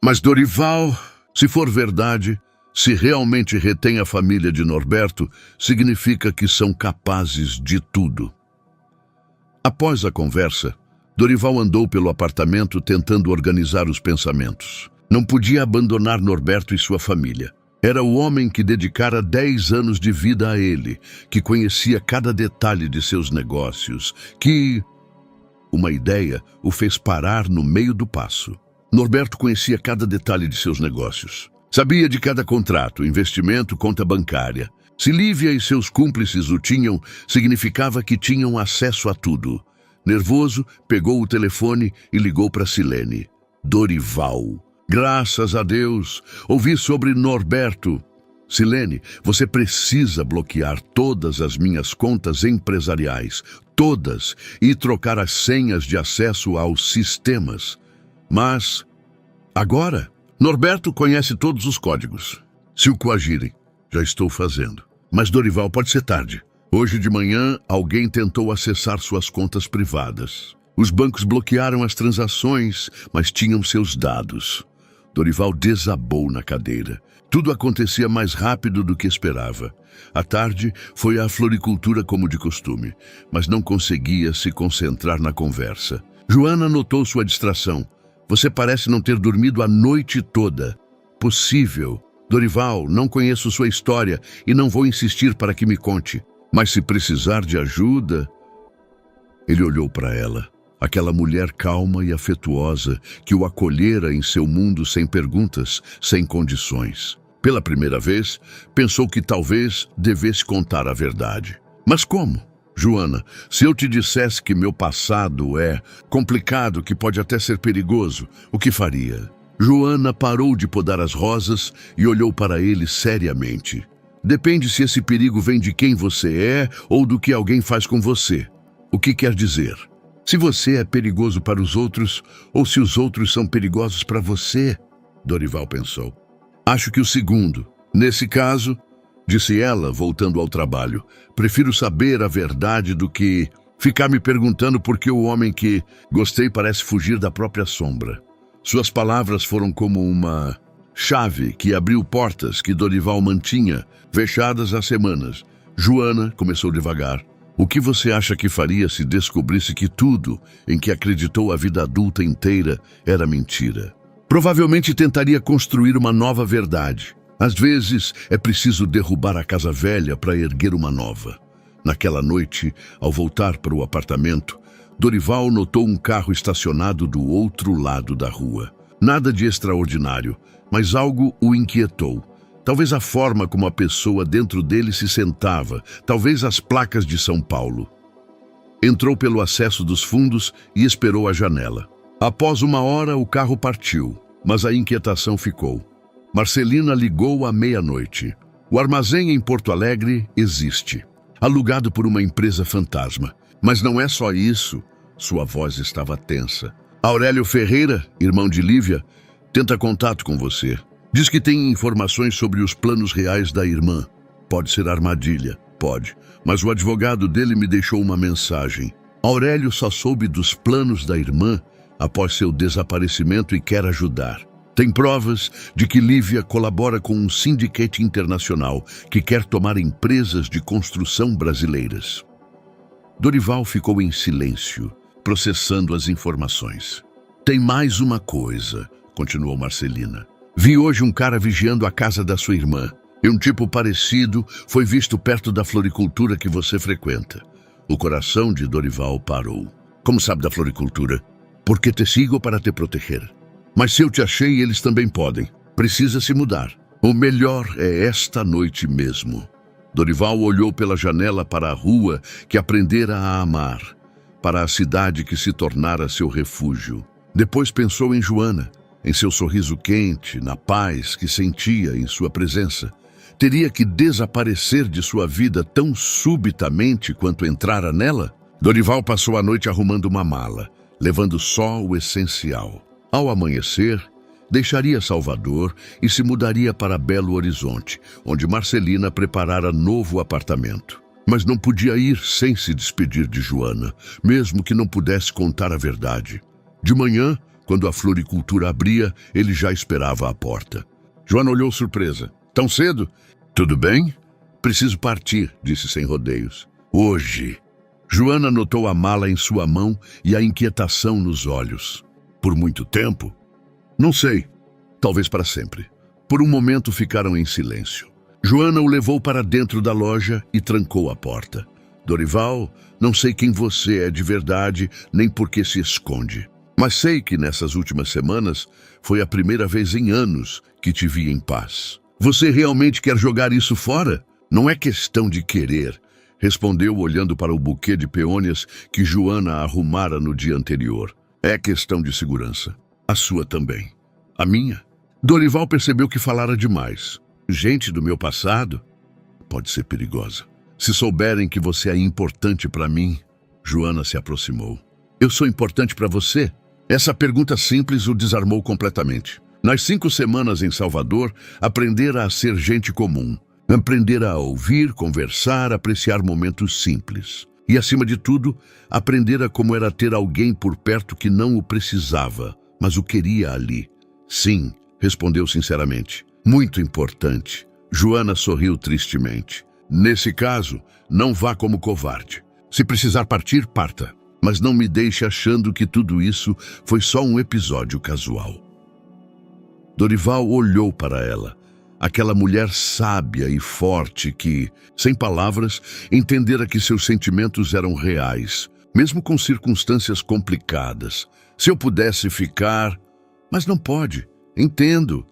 Mas Dorival, se for verdade, se realmente retém a família de Norberto, significa que são capazes de tudo. Após a conversa, Dorival andou pelo apartamento tentando organizar os pensamentos. Não podia abandonar Norberto e sua família. Era o homem que dedicara 10 anos de vida a ele, que conhecia cada detalhe de seus negócios, que... Uma ideia o fez parar no meio do passo. Norberto conhecia cada detalhe de seus negócios. Sabia de cada contrato, investimento, conta bancária. Se Lívia e seus cúmplices o tinham, significava que tinham acesso a tudo. Nervoso, pegou o telefone e ligou para Silene. Dorival. Graças a Deus, ouvi sobre Norberto. Silene, você precisa bloquear todas as minhas contas empresariais, todas, e trocar as senhas de acesso aos sistemas. Mas, agora, Norberto conhece todos os códigos. Se o coagirem, já estou fazendo. Mas Dorival, pode ser tarde. Hoje de manhã, alguém tentou acessar suas contas privadas. Os bancos bloquearam as transações, mas tinham seus dados. Dorival desabou na cadeira. Tudo acontecia mais rápido do que esperava. À tarde, foi à floricultura como de costume, mas não conseguia se concentrar na conversa. Joana notou sua distração. Você parece não ter dormido a noite toda. Possível. Dorival, não conheço sua história e não vou insistir para que me conte. Mas se precisar de ajuda... Ele olhou para ela. Aquela mulher calma e afetuosa que o acolhera em seu mundo sem perguntas, sem condições. Pela primeira vez, pensou que talvez devesse contar a verdade. Mas como? Joana, se eu te dissesse que meu passado é complicado, que pode até ser perigoso, o que faria? Joana parou de podar as rosas e olhou para ele seriamente. Depende se esse perigo vem de quem você é ou do que alguém faz com você. O que quer dizer? Se você é perigoso para os outros ou se os outros são perigosos para você, Dorival pensou. Acho que o segundo. Nesse caso, disse ela, voltando ao trabalho, prefiro saber a verdade do que ficar me perguntando por que o homem que gostei parece fugir da própria sombra. Suas palavras foram como uma chave que abriu portas que Dorival mantinha fechadas há semanas. Joana começou devagar. O que você acha que faria se descobrisse que tudo em que acreditou a vida adulta inteira era mentira? Provavelmente tentaria construir uma nova verdade. Às vezes é preciso derrubar a casa velha para erguer uma nova. Naquela noite, ao voltar para o apartamento, Dorival notou um carro estacionado do outro lado da rua. Nada de extraordinário, mas algo o inquietou. Talvez a forma como a pessoa dentro dele se sentava, talvez as placas de São Paulo. Entrou pelo acesso dos fundos e esperou à janela. Após 1 hora, o carro partiu, mas a inquietação ficou. Marcelina ligou à meia-noite. O armazém em Porto Alegre existe, alugado por uma empresa fantasma. Mas não é só isso. Sua voz estava tensa. Aurélio Ferreira, irmão de Lívia, tenta contato com você. Diz que tem informações sobre os planos reais da irmã. Pode ser armadilha, pode. mas o advogado dele me deixou uma mensagem. Aurélio só soube dos planos da irmã após seu desaparecimento e quer ajudar. Tem provas de que Lívia colabora com um syndicate internacional que quer tomar empresas de construção brasileiras. Dorival ficou em silêncio, processando as informações. Tem mais uma coisa, continuou Marcelina. Vi hoje um cara vigiando a casa da sua irmã. E um tipo parecido foi visto perto da floricultura que você frequenta. O coração de Dorival parou. Como sabe da floricultura? Porque te sigo para te proteger. Mas se eu te achei, eles também podem. Precisa se mudar. O melhor é esta noite mesmo. Dorival olhou pela janela para a rua que aprendera a amar, para a cidade que se tornara seu refúgio. Depois pensou em Joana, em seu sorriso quente, na paz que sentia em sua presença. Teria que desaparecer de sua vida tão subitamente quanto entrara nela? Dorival passou a noite arrumando uma mala, levando só o essencial. Ao amanhecer, deixaria Salvador e se mudaria para Belo Horizonte, onde Marcelina preparara novo apartamento. Mas não podia ir sem se despedir de Joana, mesmo que não pudesse contar a verdade. De manhã, quando a floricultura abria, ele já esperava à porta. Joana olhou surpresa. Tão cedo? Tudo bem? Preciso partir, disse sem rodeios. Hoje. Joana notou a mala em sua mão e a inquietação nos olhos. Por muito tempo? Não sei. Talvez para sempre. Por um momento ficaram em silêncio. Joana o levou para dentro da loja e trancou a porta. Dorival, não sei quem você é de verdade, nem por que se esconde. Mas sei que nessas últimas semanas foi a primeira vez em anos que te vi em paz. Você realmente quer jogar isso fora? Não é questão de querer, respondeu olhando para o buquê de peônias que Joana arrumara no dia anterior. É questão de segurança. A sua também. A minha? Dorival percebeu que falara demais. Gente do meu passado pode ser perigosa. Se souberem que você é importante para mim, Joana se aproximou. Eu sou importante para você? Essa pergunta simples o desarmou completamente. Nas 5 semanas em Salvador, aprendera a ser gente comum. Aprendera a ouvir, conversar, apreciar momentos simples. E, acima de tudo, aprendera como era ter alguém por perto que não o precisava, mas o queria ali. Sim, respondeu sinceramente. Muito importante. Joana sorriu tristemente. Nesse caso, não vá como covarde. Se precisar partir, parta. Mas não me deixe achando que tudo isso foi só um episódio casual. Dorival olhou para ela, aquela mulher sábia e forte que, sem palavras, entendera que seus sentimentos eram reais, mesmo com circunstâncias complicadas. Se eu pudesse ficar... Mas não pode, entendo.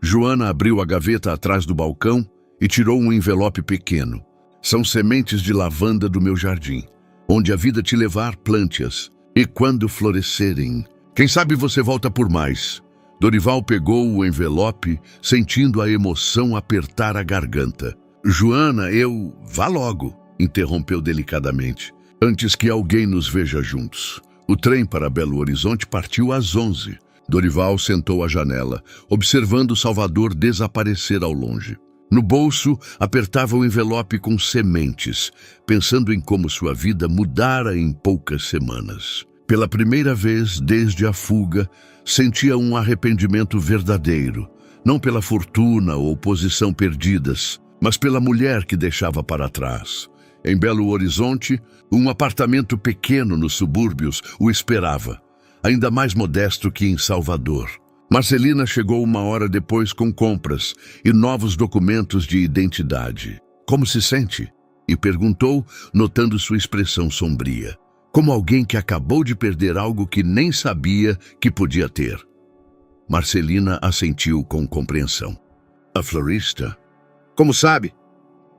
Joana abriu a gaveta atrás do balcão e tirou um envelope pequeno. São sementes de lavanda do meu jardim. Onde a vida te levar, plante-as. E quando florescerem, quem sabe você volta por mais. Dorival pegou o envelope, sentindo a emoção apertar a garganta. Joana, vá logo, interrompeu delicadamente, antes que alguém nos veja juntos. O trem para Belo Horizonte partiu às 11. Dorival sentou à janela, observando Salvador desaparecer ao longe. No bolso, apertava o envelope com sementes, pensando em como sua vida mudara em poucas semanas. Pela primeira vez desde a fuga, sentia um arrependimento verdadeiro, não pela fortuna ou posição perdidas, mas pela mulher que deixava para trás. Em Belo Horizonte, um apartamento pequeno nos subúrbios o esperava, ainda mais modesto que em Salvador. Marcelina chegou 1 hora depois com compras e novos documentos de identidade. Como se sente? E perguntou, notando sua expressão sombria. Como alguém que acabou de perder algo que nem sabia que podia ter. Marcelina assentiu com compreensão. A florista? Como sabe?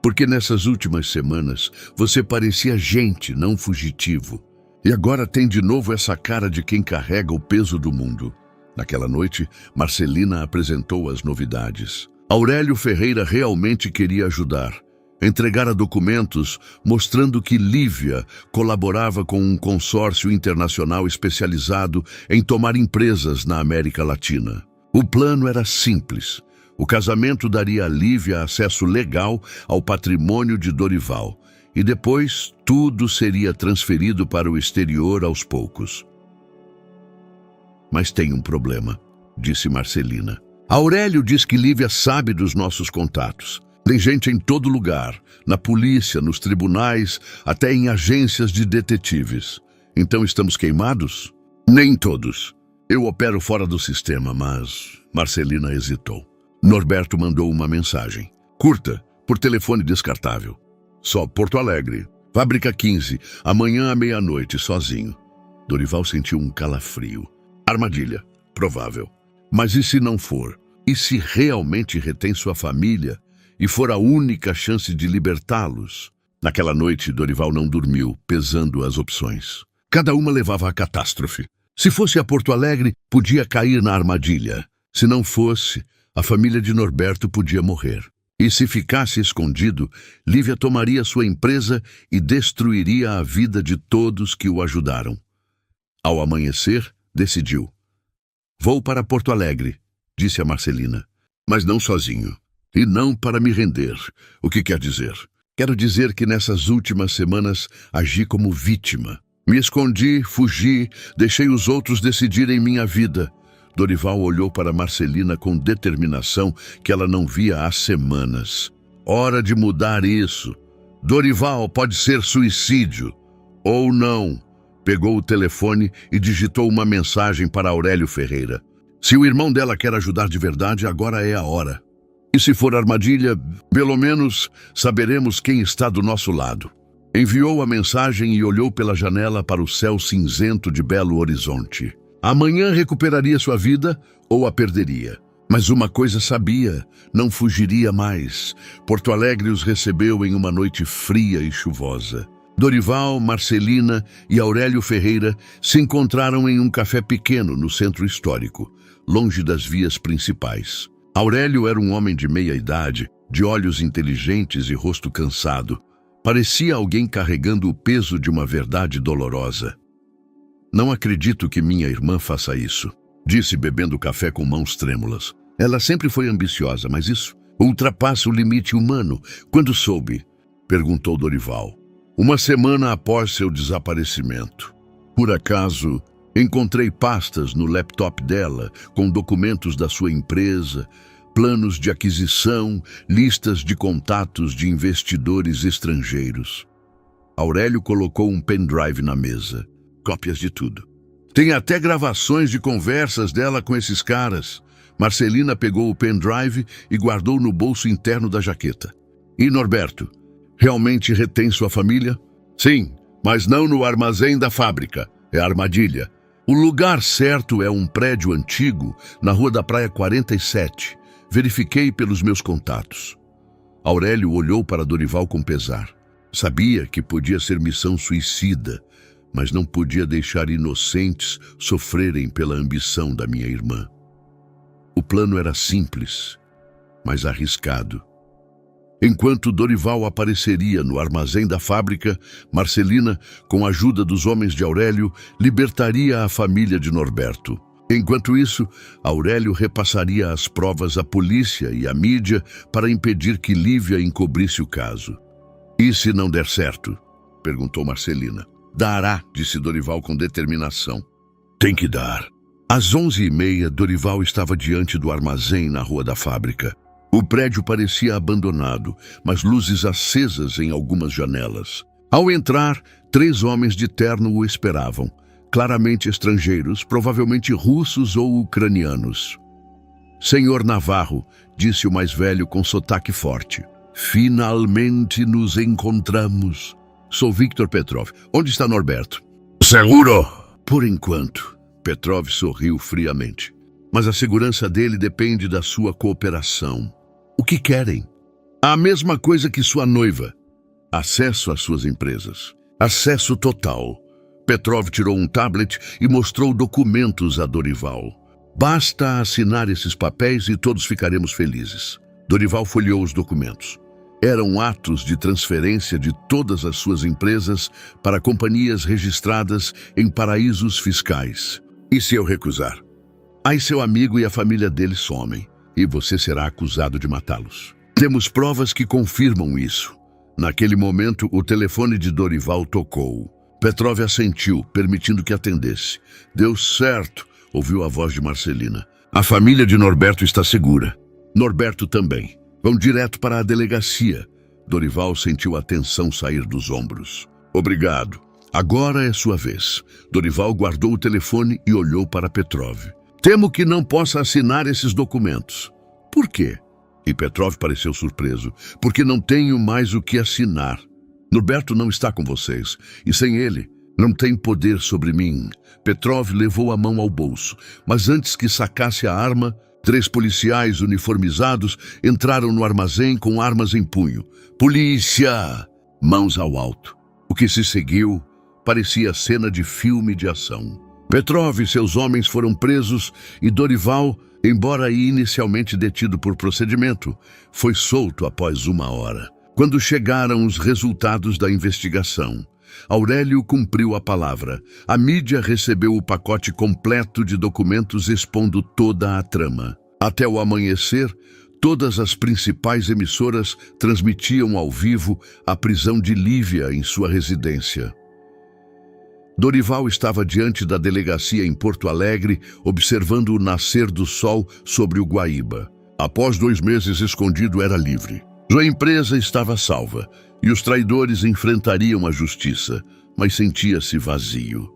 Porque nessas últimas semanas você parecia gente, não fugitivo. E agora tem de novo essa cara de quem carrega o peso do mundo. Naquela noite, Marcelina apresentou as novidades. Aurélio Ferreira realmente queria ajudar. Entregara documentos mostrando que Lívia colaborava com um consórcio internacional especializado em tomar empresas na América Latina. O plano era simples. O casamento daria a Lívia acesso legal ao patrimônio de Dorival e depois tudo seria transferido para o exterior aos poucos. Mas tem um problema, disse Marcelina. Aurélio diz que Lívia sabe dos nossos contatos. Tem gente em todo lugar, na polícia, nos tribunais, até em agências de detetives. Então estamos queimados? Nem todos. Eu opero fora do sistema, mas... Marcelina hesitou. Norberto mandou uma mensagem. Curta, por telefone descartável. Só Porto Alegre. Fábrica 15, amanhã à meia-noite, sozinho. Dorival sentiu um calafrio. Armadilha, provável. Mas e se não for? E se realmente retém sua família e for a única chance de libertá-los? Naquela noite, Dorival não dormiu, pesando as opções. Cada uma levava à catástrofe. Se fosse a Porto Alegre, podia cair na armadilha. Se não fosse, a família de Norberto podia morrer. E se ficasse escondido, Lívia tomaria sua empresa e destruiria a vida de todos que o ajudaram. Ao amanhecer, decidiu. Vou para Porto Alegre, disse a Marcelina, mas não sozinho. E não para me render. O que quer dizer? Quero dizer que nessas últimas semanas agi como vítima. Me escondi, fugi, deixei os outros decidirem minha vida. Dorival olhou para Marcelina com determinação que ela não via há semanas. Hora de mudar isso. Dorival, pode ser suicídio. Ou não. Pegou o telefone e digitou uma mensagem para Aurélio Ferreira. Se o irmão dela quer ajudar de verdade, agora é a hora. E se for armadilha, pelo menos saberemos quem está do nosso lado. Enviou a mensagem e olhou pela janela para o céu cinzento de Belo Horizonte. Amanhã recuperaria sua vida ou a perderia. Mas uma coisa sabia, não fugiria mais. Porto Alegre os recebeu em uma noite fria e chuvosa. Dorival, Marcelina e Aurélio Ferreira se encontraram em um café pequeno no centro histórico, longe das vias principais. Aurélio era um homem de meia idade, de olhos inteligentes e rosto cansado. Parecia alguém carregando o peso de uma verdade dolorosa. Não acredito que minha irmã faça isso, disse bebendo café com mãos trêmulas. Ela sempre foi ambiciosa, mas isso ultrapassa o limite humano. Quando soube? Perguntou Dorival. Uma semana após seu desaparecimento. Por acaso, encontrei pastas no laptop dela com documentos da sua empresa, planos de aquisição, listas de contatos de investidores estrangeiros. Aurélio colocou um pendrive na mesa. Cópias de tudo. Tem até gravações de conversas dela com esses caras. Marcelina pegou o pendrive e guardou no bolso interno da jaqueta. E Norberto, realmente retém sua família? Sim, mas não no armazém da fábrica. É armadilha. O lugar certo é um prédio antigo na Rua da Praia 47. Verifiquei pelos meus contatos. Aurélio olhou para Dorival com pesar. Sabia que podia ser missão suicida, mas não podia deixar inocentes sofrerem pela ambição da minha irmã. O plano era simples, mas arriscado. Enquanto Dorival apareceria no armazém da fábrica, Marcelina, com a ajuda dos homens de Aurélio, libertaria a família de Norberto. Enquanto isso, Aurélio repassaria as provas à polícia e à mídia para impedir que Lívia encobrisse o caso. E se não der certo? Perguntou Marcelina. Dará, disse Dorival com determinação. Tem que dar. Às 11h30, Dorival estava diante do armazém na rua da fábrica. O prédio parecia abandonado, mas luzes acesas em algumas janelas. Ao entrar, 3 homens de terno o esperavam. Claramente estrangeiros, provavelmente russos ou ucranianos. Senhor Navarro, disse o mais velho com sotaque forte. Finalmente nos encontramos. Sou Victor Petrov. Onde está Norberto? Seguro? Por enquanto. Petrov sorriu friamente. Mas a segurança dele depende da sua cooperação. O que querem? A mesma coisa que sua noiva. Acesso às suas empresas. Acesso total. Petrov tirou um tablet e mostrou documentos a Dorival. Basta assinar esses papéis e todos ficaremos felizes. Dorival folheou os documentos. Eram atos de transferência de todas as suas empresas para companhias registradas em paraísos fiscais. E se eu recusar? Aí seu amigo e a família dele somem, e você será acusado de matá-los. Temos provas que confirmam isso. Naquele momento, o telefone de Dorival tocou. Petrov assentiu, permitindo que atendesse. Deu certo, ouviu a voz de Marcelina. A família de Norberto está segura. Norberto também. Vão direto para a delegacia. Dorival sentiu a tensão sair dos ombros. Obrigado. Agora é sua vez. Dorival guardou o telefone e olhou para Petrov. Temo que não possa assinar esses documentos. Por quê? E Petrov pareceu surpreso. Porque não tenho mais o que assinar. Norberto não está com vocês. E sem ele, não tem poder sobre mim. Petrov levou a mão ao bolso. Mas antes que sacasse a arma, 3 policiais uniformizados entraram no armazém com armas em punho. Polícia! Mãos ao alto. O que se seguiu parecia cena de filme de ação. Petrov e seus homens foram presos e Dorival, embora inicialmente detido por procedimento, foi solto após 1 hora. Quando chegaram os resultados da investigação, Aurélio cumpriu a palavra. A mídia recebeu o pacote completo de documentos expondo toda a trama. Até o amanhecer, todas as principais emissoras transmitiam ao vivo a prisão de Lívia em sua residência. Dorival estava diante da delegacia em Porto Alegre, observando o nascer do sol sobre o Guaíba. Após 2 meses escondido, era livre. Sua empresa estava salva e os traidores enfrentariam a justiça, mas sentia-se vazio.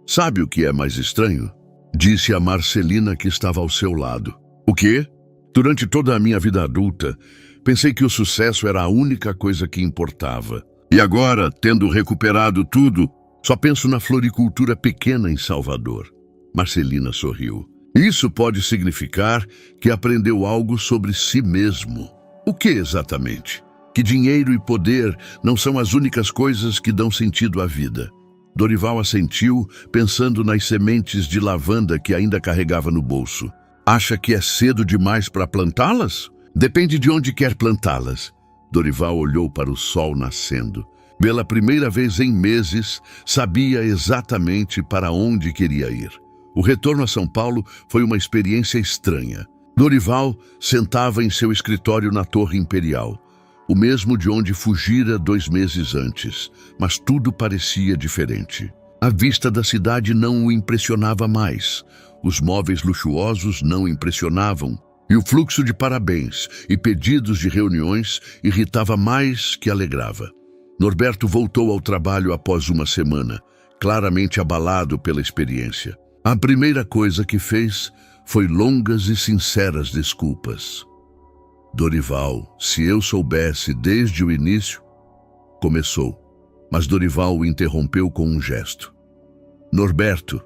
Sabe o que é mais estranho? Disse a Marcelina que estava ao seu lado. O quê? Durante toda a minha vida adulta, pensei que o sucesso era a única coisa que importava. E agora, tendo recuperado tudo, só penso na floricultura pequena em Salvador. Marcelina sorriu. Isso pode significar que aprendeu algo sobre si mesmo. O que exatamente? Que dinheiro e poder não são as únicas coisas que dão sentido à vida. Dorival assentiu, pensando nas sementes de lavanda que ainda carregava no bolso. Acha que é cedo demais para plantá-las? Depende de onde quer plantá-las. Dorival olhou para o sol nascendo. Pela primeira vez em meses, sabia exatamente para onde queria ir. O retorno a São Paulo foi uma experiência estranha. Dorival sentava em seu escritório na Torre Imperial, o mesmo de onde fugira 2 meses antes, mas tudo parecia diferente. A vista da cidade não o impressionava mais, os móveis luxuosos não impressionavam, e o fluxo de parabéns e pedidos de reuniões irritava mais que alegrava. Norberto voltou ao trabalho após 1 semana, claramente abalado pela experiência. A primeira coisa que fez foi longas e sinceras desculpas. Dorival, se eu soubesse desde o início... Começou, mas Dorival o interrompeu com um gesto. Norberto,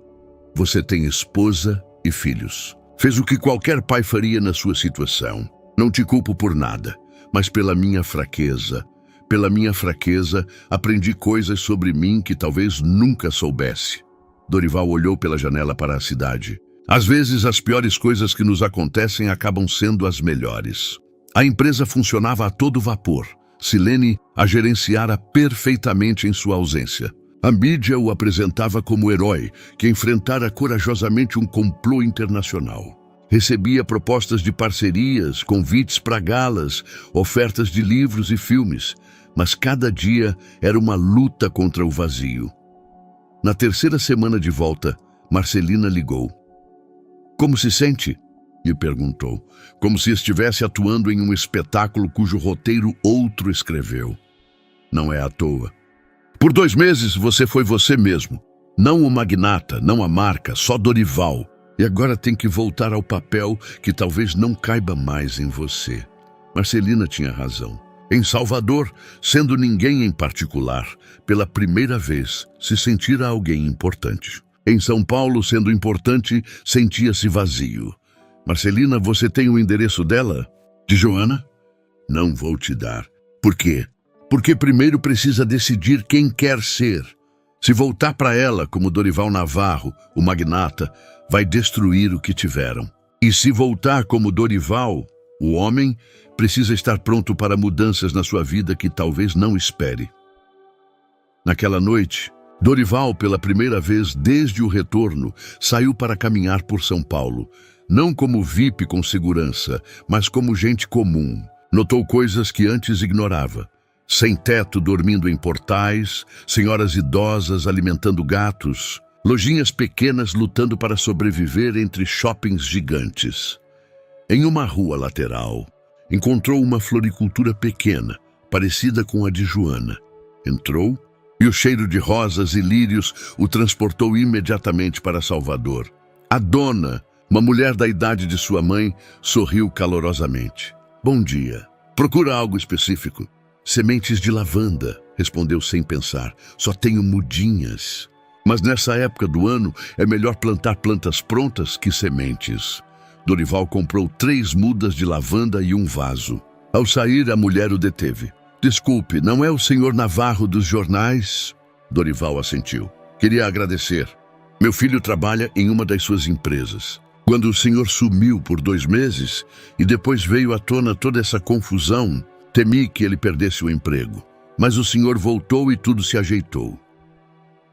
você tem esposa e filhos. Fez o que qualquer pai faria na sua situação. Não te culpo por nada, mas pela minha fraqueza. Pela minha fraqueza, aprendi coisas sobre mim que talvez nunca soubesse. Dorival olhou pela janela para a cidade. Às vezes, as piores coisas que nos acontecem acabam sendo as melhores. A empresa funcionava a todo vapor. Silene a gerenciara perfeitamente em sua ausência. A mídia o apresentava como herói que enfrentara corajosamente um complô internacional. Recebia propostas de parcerias, convites para galas, ofertas de livros e filmes, mas cada dia era uma luta contra o vazio. Na 3ª semana de volta, Marcelina ligou. Como se sente? Lhe perguntou, como se estivesse atuando em um espetáculo cujo roteiro outro escreveu. Não é à toa. Por 2 meses você foi você mesmo. Não o magnata, não a marca, só Dorival. E agora tem que voltar ao papel que talvez não caiba mais em você. Marcelina tinha razão. Em Salvador, sendo ninguém em particular, pela primeira vez se sentira alguém importante. Em São Paulo, sendo importante, sentia-se vazio. Marcelina, você tem o endereço dela? De Joana? Não vou te dar. Por quê? Porque primeiro precisa decidir quem quer ser. Se voltar para ela como Dorival Navarro, o magnata, vai destruir o que tiveram. E se voltar como Dorival, o homem, precisa estar pronto para mudanças na sua vida que talvez não espere. Naquela noite, Dorival, pela primeira vez desde o retorno, saiu para caminhar por São Paulo, não como VIP com segurança, mas como gente comum. Notou coisas que antes ignorava. Sem teto dormindo em portais, senhoras idosas alimentando gatos, lojinhas pequenas lutando para sobreviver entre shoppings gigantes. Em uma rua lateral, encontrou uma floricultura pequena, parecida com a de Joana. Entrou e o cheiro de rosas e lírios o transportou imediatamente para Salvador. A dona, uma mulher da idade de sua mãe, sorriu calorosamente. Bom dia. Procura algo específico? Sementes de lavanda, respondeu sem pensar. Só tenho mudinhas. Mas nessa época do ano é melhor plantar plantas prontas que sementes. Dorival comprou 3 mudas de lavanda e um vaso. Ao sair, a mulher o deteve. Desculpe, não é o senhor Navarro dos jornais? Dorival assentiu. Queria agradecer. Meu filho trabalha em uma das suas empresas. Quando o senhor sumiu por 2 meses e depois veio à tona toda essa confusão, temi que ele perdesse o emprego. Mas o senhor voltou e tudo se ajeitou.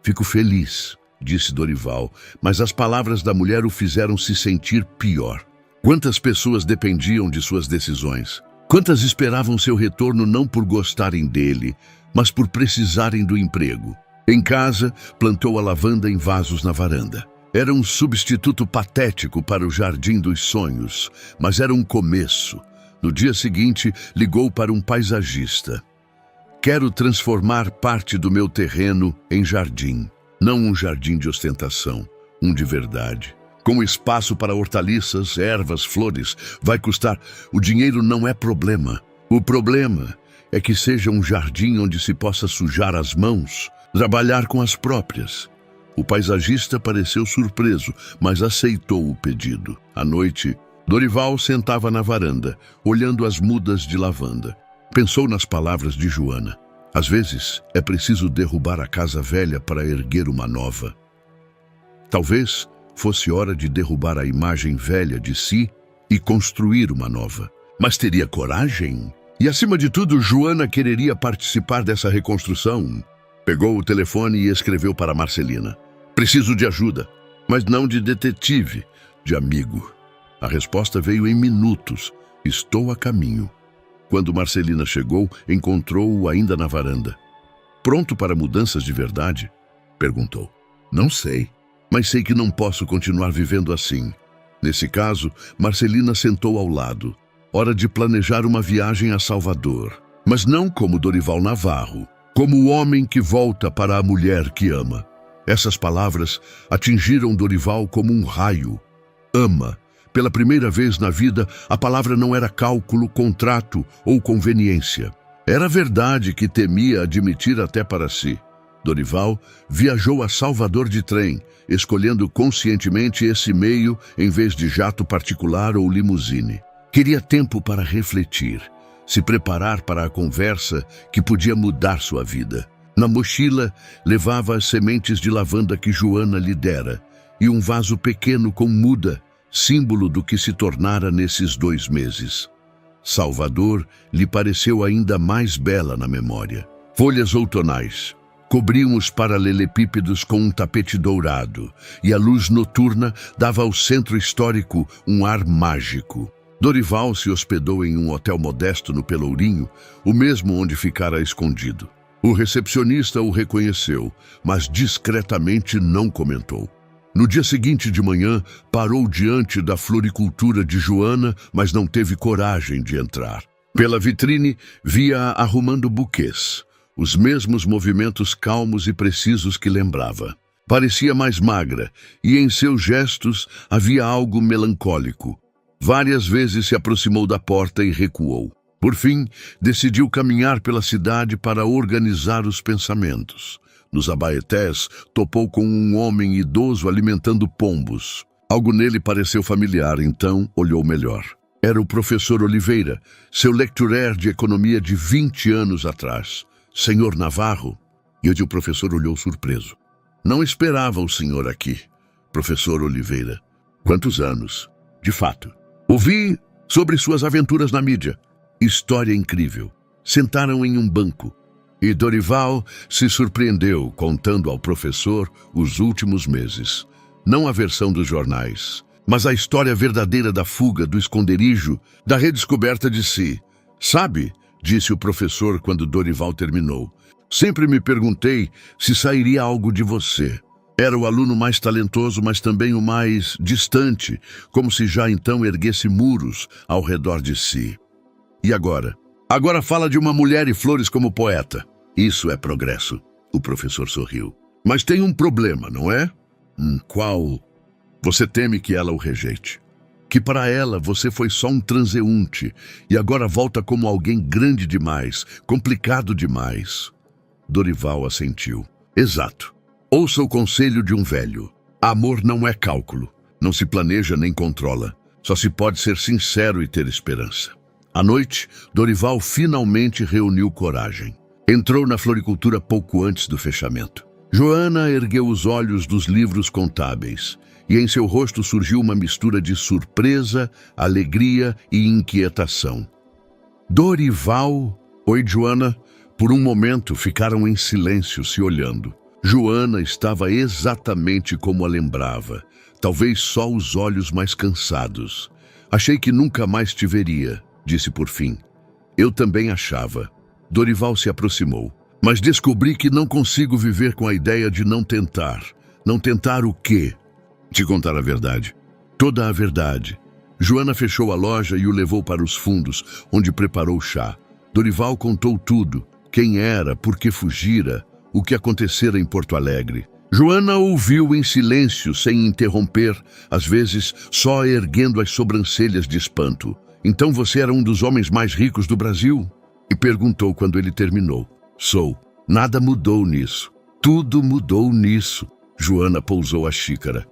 Fico feliz, disse Dorival, mas as palavras da mulher o fizeram se sentir pior. Quantas pessoas dependiam de suas decisões? Quantas esperavam seu retorno não por gostarem dele, mas por precisarem do emprego? Em casa, plantou a lavanda em vasos na varanda. Era um substituto patético para o jardim dos sonhos, mas era um começo. No dia seguinte, ligou para um paisagista. Quero transformar parte do meu terreno em jardim. Não um jardim de ostentação, um de verdade. Com espaço para hortaliças, ervas, flores, vai custar. O dinheiro não é problema. O problema é que seja um jardim onde se possa sujar as mãos, trabalhar com as próprias. O paisagista pareceu surpreso, mas aceitou o pedido. À noite, Dorival sentava na varanda, olhando as mudas de lavanda. Pensou nas palavras de Joana. Às vezes, é preciso derrubar a casa velha para erguer uma nova. Talvez fosse hora de derrubar a imagem velha de si e construir uma nova. Mas teria coragem? E, acima de tudo, Joana quereria participar dessa reconstrução. Pegou o telefone e escreveu para Marcelina. Preciso de ajuda, mas não de detetive, de amigo. A resposta veio em minutos. Estou a caminho. Quando Marcelina chegou, encontrou-o ainda na varanda. Pronto para mudanças de verdade? Perguntou. Não sei, mas sei que não posso continuar vivendo assim. Nesse caso, Marcelina sentou ao lado. Hora de planejar uma viagem a Salvador. Mas não como Dorival Navarro, como o homem que volta para a mulher que ama. Essas palavras atingiram Dorival como um raio. Ama. Pela primeira vez na vida, a palavra não era cálculo, contrato ou conveniência. Era verdade que temia admitir até para si. Dorival viajou a Salvador de trem, escolhendo conscientemente esse meio em vez de jato particular ou limusine. Queria tempo para refletir, se preparar para a conversa que podia mudar sua vida. Na mochila, levava as sementes de lavanda que Joana lhe dera e um vaso pequeno com muda, símbolo do que se tornara nesses 2 meses. Salvador lhe pareceu ainda mais bela na memória. Folhas outonais cobriam os paralelepípedos com um tapete dourado, e a luz noturna dava ao centro histórico um ar mágico. Dorival se hospedou em um hotel modesto no Pelourinho, o mesmo onde ficara escondido. O recepcionista o reconheceu, mas discretamente não comentou. No dia seguinte de manhã, parou diante da floricultura de Joana, mas não teve coragem de entrar. Pela vitrine, via-a arrumando buquês, os mesmos movimentos calmos e precisos que lembrava. Parecia mais magra, e em seus gestos havia algo melancólico. Várias vezes se aproximou da porta e recuou. Por fim, decidiu caminhar pela cidade para organizar os pensamentos. Nos Abaetés, topou com um homem idoso alimentando pombos. Algo nele pareceu familiar, então olhou melhor. Era o professor Oliveira, seu lecturer de economia de 20 anos atrás. Senhor Navarro? E o professor olhou surpreso. Não esperava o senhor aqui, professor Oliveira. Quantos anos? De fato. Ouvi sobre suas aventuras na mídia. História incrível. Sentaram em um banco. E Dorival se surpreendeu contando ao professor os últimos meses. Não a versão dos jornais, mas a história verdadeira da fuga, do esconderijo, da redescoberta de si. Sabe, disse o professor quando Dorival terminou. Sempre me perguntei se sairia algo de você. Era o aluno mais talentoso, mas também o mais distante, como se já então erguesse muros ao redor de si. E agora? Agora fala de uma mulher e flores como poeta. Isso é progresso. O professor sorriu. Mas tem um problema, não é? Qual? Você teme que ela o rejeite. Que para ela você foi só um transeunte e agora volta como alguém grande demais, complicado demais. Dorival assentiu. Exato. Ouça o conselho de um velho. Amor não é cálculo. Não se planeja nem controla. Só se pode ser sincero e ter esperança. À noite, Dorival finalmente reuniu coragem. Entrou na floricultura pouco antes do fechamento. Joana ergueu os olhos dos livros contábeis e em seu rosto surgiu uma mistura de surpresa, alegria e inquietação. Dorival... Oi, Joana. Por um momento ficaram em silêncio, se olhando. Joana estava exatamente como a lembrava, talvez só os olhos mais cansados. Achei que nunca mais te veria, disse por fim. Eu também achava. Dorival se aproximou. Mas descobri que não consigo viver com a ideia de não tentar. Não tentar o quê? Te contar a verdade. Toda a verdade. Joana fechou a loja e o levou para os fundos, onde preparou chá. Dorival contou tudo. Quem era, por que fugira, o que acontecera em Porto Alegre. Joana ouviu em silêncio, sem interromper, às vezes só erguendo as sobrancelhas de espanto. Então você era um dos homens mais ricos do Brasil? E perguntou quando ele terminou. Sou. Nada mudou nisso. Tudo mudou nisso. Joana pousou a xícara.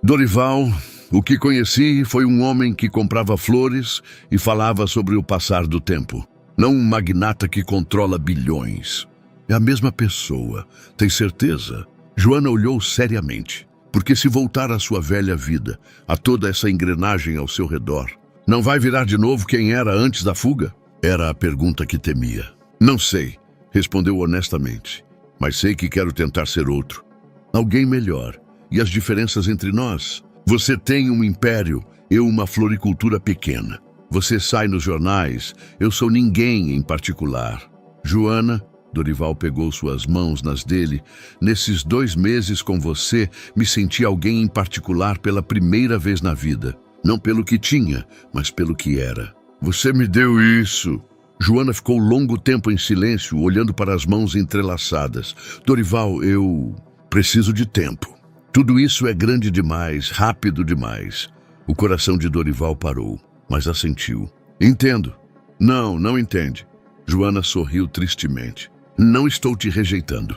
Dorival, o que conheci foi um homem que comprava flores e falava sobre o passar do tempo. Não um magnata que controla bilhões. É a mesma pessoa, tem certeza? Joana olhou seriamente. Porque se voltar à sua velha vida, a toda essa engrenagem ao seu redor, não vai virar de novo quem era antes da fuga? Era a pergunta que temia. Não sei, respondeu honestamente. Mas sei que quero tentar ser outro. Alguém melhor. E as diferenças entre nós? Você tem um império, eu uma floricultura pequena. Você sai nos jornais, eu sou ninguém em particular. Joana, Dorival pegou suas mãos nas dele. Nesses 2 meses com você, me senti alguém em particular pela primeira vez na vida. Não pelo que tinha, mas pelo que era. Você me deu isso. Joana ficou longo tempo em silêncio, olhando para as mãos entrelaçadas. Dorival, eu preciso de tempo. Tudo isso é grande demais, rápido demais. O coração de Dorival parou, mas assentiu. Entendo. Não entende. Joana sorriu tristemente. Não estou te rejeitando.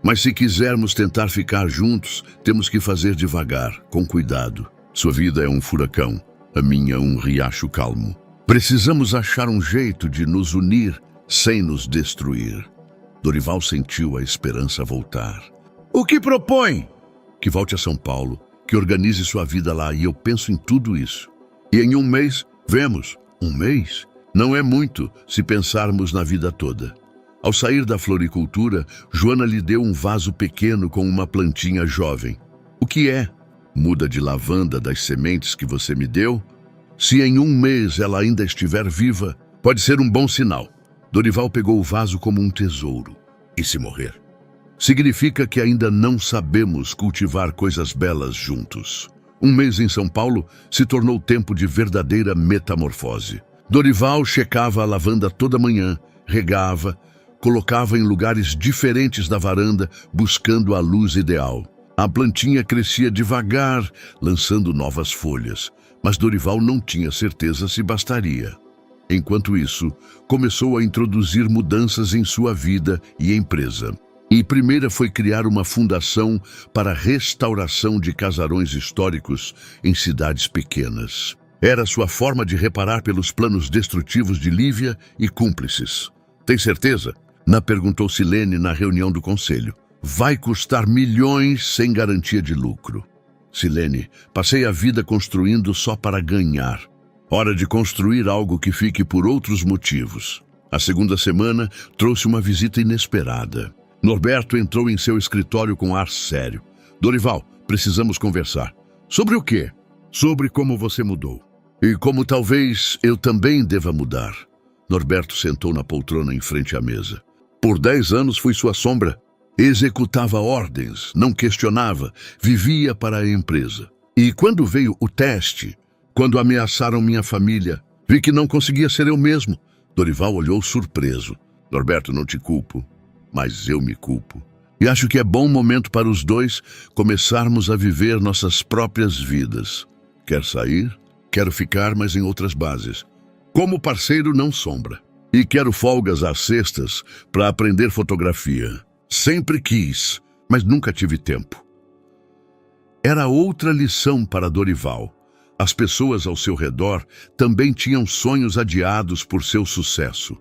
Mas se quisermos tentar ficar juntos, temos que fazer devagar, com cuidado. Sua vida é um furacão, a minha um riacho calmo. Precisamos achar um jeito de nos unir sem nos destruir. Dorival sentiu a esperança voltar. O que propõe? Que volte a São Paulo, que organize sua vida lá, e eu penso em tudo isso. E em 1 mês, vemos. 1 mês? Não é muito se pensarmos na vida toda. Ao sair da floricultura, Joana lhe deu um vaso pequeno com uma plantinha jovem. O que é? Muda de lavanda das sementes que você me deu? Se em 1 mês ela ainda estiver viva, pode ser um bom sinal. Dorival pegou o vaso como um tesouro. E se morrer? Significa que ainda não sabemos cultivar coisas belas juntos. 1 mês em São Paulo se tornou tempo de verdadeira metamorfose. Dorival checava a lavanda toda manhã, regava, colocava em lugares diferentes da varanda, buscando a luz ideal. A plantinha crescia devagar, lançando novas folhas, mas Dorival não tinha certeza se bastaria. Enquanto isso, começou a introduzir mudanças em sua vida e empresa. E primeira foi criar uma fundação para a restauração de casarões históricos em cidades pequenas. Era sua forma de reparar pelos planos destrutivos de Lívia e cúmplices. Tem certeza? Na perguntou Silene na reunião do conselho. Vai custar milhões sem garantia de lucro. Silene, passei a vida construindo só para ganhar. Hora de construir algo que fique por outros motivos. A segunda semana trouxe uma visita inesperada. Norberto entrou em seu escritório com ar sério. Dorival, precisamos conversar. Sobre o quê? Sobre como você mudou. E como talvez eu também deva mudar. Norberto sentou na poltrona em frente à mesa. Por 10 anos fui sua sombra. Executava ordens, não questionava, vivia para a empresa. E quando veio o teste, quando ameaçaram minha família, vi que não conseguia ser eu mesmo. Dorival olhou surpreso. Norberto, não te culpo, mas eu me culpo. E acho que é bom momento para os dois começarmos a viver nossas próprias vidas. Quer sair? Quero ficar, mas em outras bases. Como parceiro, não sombra. E quero folgas às sextas para aprender fotografia. Sempre quis, mas nunca tive tempo. Era outra lição para Dorival. As pessoas ao seu redor também tinham sonhos adiados por seu sucesso.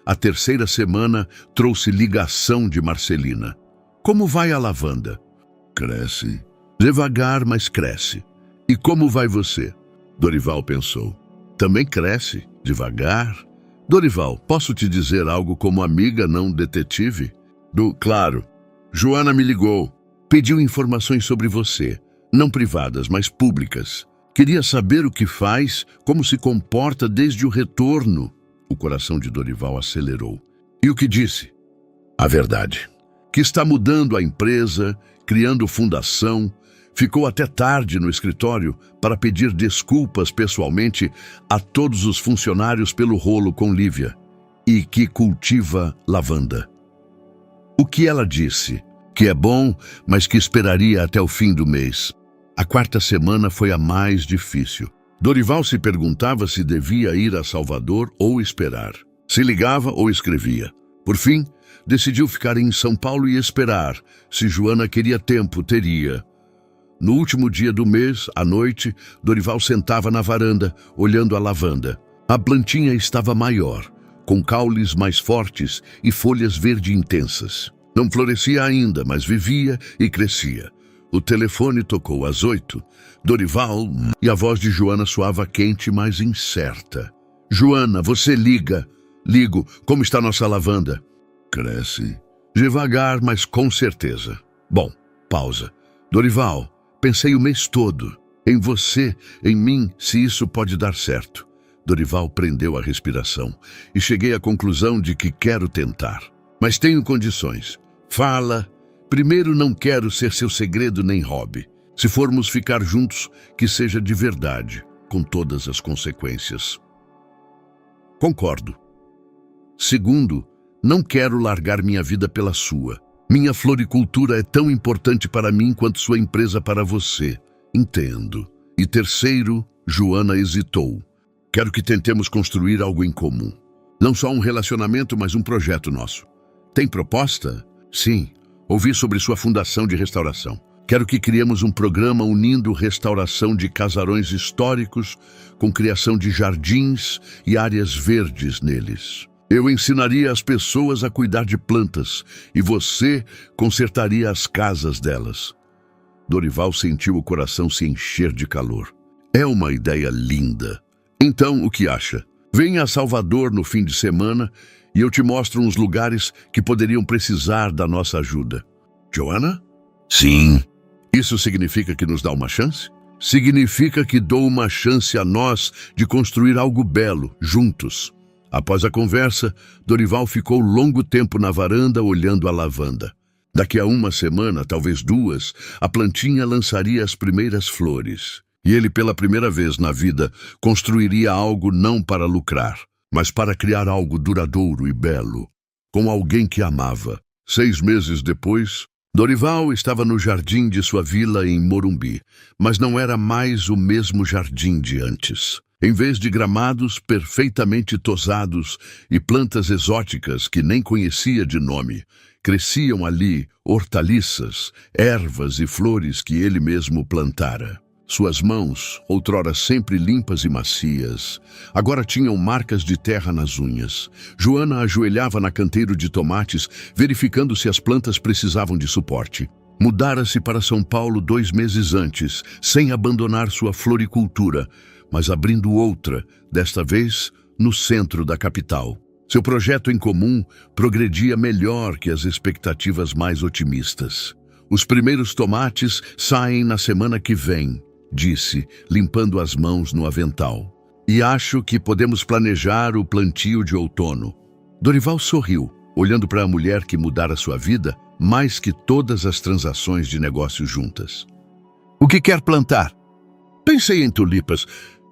A terceira semana trouxe ligação de Marcelina. Como vai a lavanda? Cresce. Devagar, mas cresce. E como vai você? Dorival pensou. Também cresce, devagar. Dorival, posso te dizer algo como amiga, não detetive? Claro. Joana me ligou. Pediu informações sobre você. Não privadas, mas públicas. Queria saber o que faz, como se comporta desde o retorno. O coração de Dorival acelerou. E o que disse? A verdade. Que está mudando a empresa, criando fundação. Ficou até tarde no escritório para pedir desculpas pessoalmente a todos os funcionários pelo rolo com Lívia. E que cultiva lavanda. O que ela disse? Que é bom, mas que esperaria até o fim do mês. A quarta semana foi a mais difícil. Dorival se perguntava se devia ir a Salvador ou esperar. Se ligava ou escrevia. Por fim, decidiu ficar em São Paulo e esperar. Se Joana queria tempo, teria. No último dia do mês, à noite, Dorival sentava na varanda, olhando a lavanda. A plantinha estava maior, com caules mais fortes e folhas verde intensas. Não florescia ainda, mas vivia e crescia. O telefone tocou às 8. Dorival, e a voz de Joana soava quente, mas incerta. Joana, você liga. Ligo, como está nossa lavanda? Cresce. Devagar, mas com certeza. Bom, pausa. Dorival, pensei o mês todo. Em você, em mim, se isso pode dar certo. Dorival prendeu a respiração e cheguei à conclusão de que quero tentar. Mas tenho condições. Fala. Primeiro, não quero ser seu segredo nem hobby. Se formos ficar juntos, que seja de verdade, com todas as consequências. Concordo. Segundo, não quero largar minha vida pela sua. Minha floricultura é tão importante para mim quanto sua empresa para você. Entendo. E terceiro, Joana hesitou. Quero que tentemos construir algo em comum. Não só um relacionamento, mas um projeto nosso. Tem proposta? Sim. Ouvi sobre sua fundação de restauração. Quero que criemos um programa unindo restauração de casarões históricos com criação de jardins e áreas verdes neles. Eu ensinaria as pessoas a cuidar de plantas e você consertaria as casas delas. Dorival sentiu o coração se encher de calor. É uma ideia linda. Então, o que acha? Venha a Salvador no fim de semana e eu te mostro uns lugares que poderiam precisar da nossa ajuda. Joana? Sim. Isso significa que nos dá uma chance? Significa que dou uma chance a nós de construir algo belo, juntos. Após a conversa, Dorival ficou longo tempo na varanda olhando a lavanda. Daqui a uma semana, talvez 2, a plantinha lançaria as primeiras flores. E ele, pela primeira vez na vida, construiria algo não para lucrar, mas para criar algo duradouro e belo, com alguém que amava. 6 meses depois, Dorival estava no jardim de sua vila em Morumbi, mas não era mais o mesmo jardim de antes. Em vez de gramados perfeitamente tosados e plantas exóticas que nem conhecia de nome, cresciam ali hortaliças, ervas e flores que ele mesmo plantara. Suas mãos, outrora sempre limpas e macias, agora tinham marcas de terra nas unhas. Joana ajoelhava na canteiro de tomates, verificando se as plantas precisavam de suporte. Mudara-se para São Paulo 2 meses antes, sem abandonar sua floricultura, mas abrindo outra, desta vez no centro da capital. Seu projeto em comum progredia melhor que as expectativas mais otimistas. Os primeiros tomates saem na semana que vem, disse, limpando as mãos no avental. e acho que podemos planejar o plantio de outono. Dorival sorriu, olhando para a mulher que mudara sua vida mais que todas as transações de negócios juntas. O que quer plantar? Pensei em tulipas,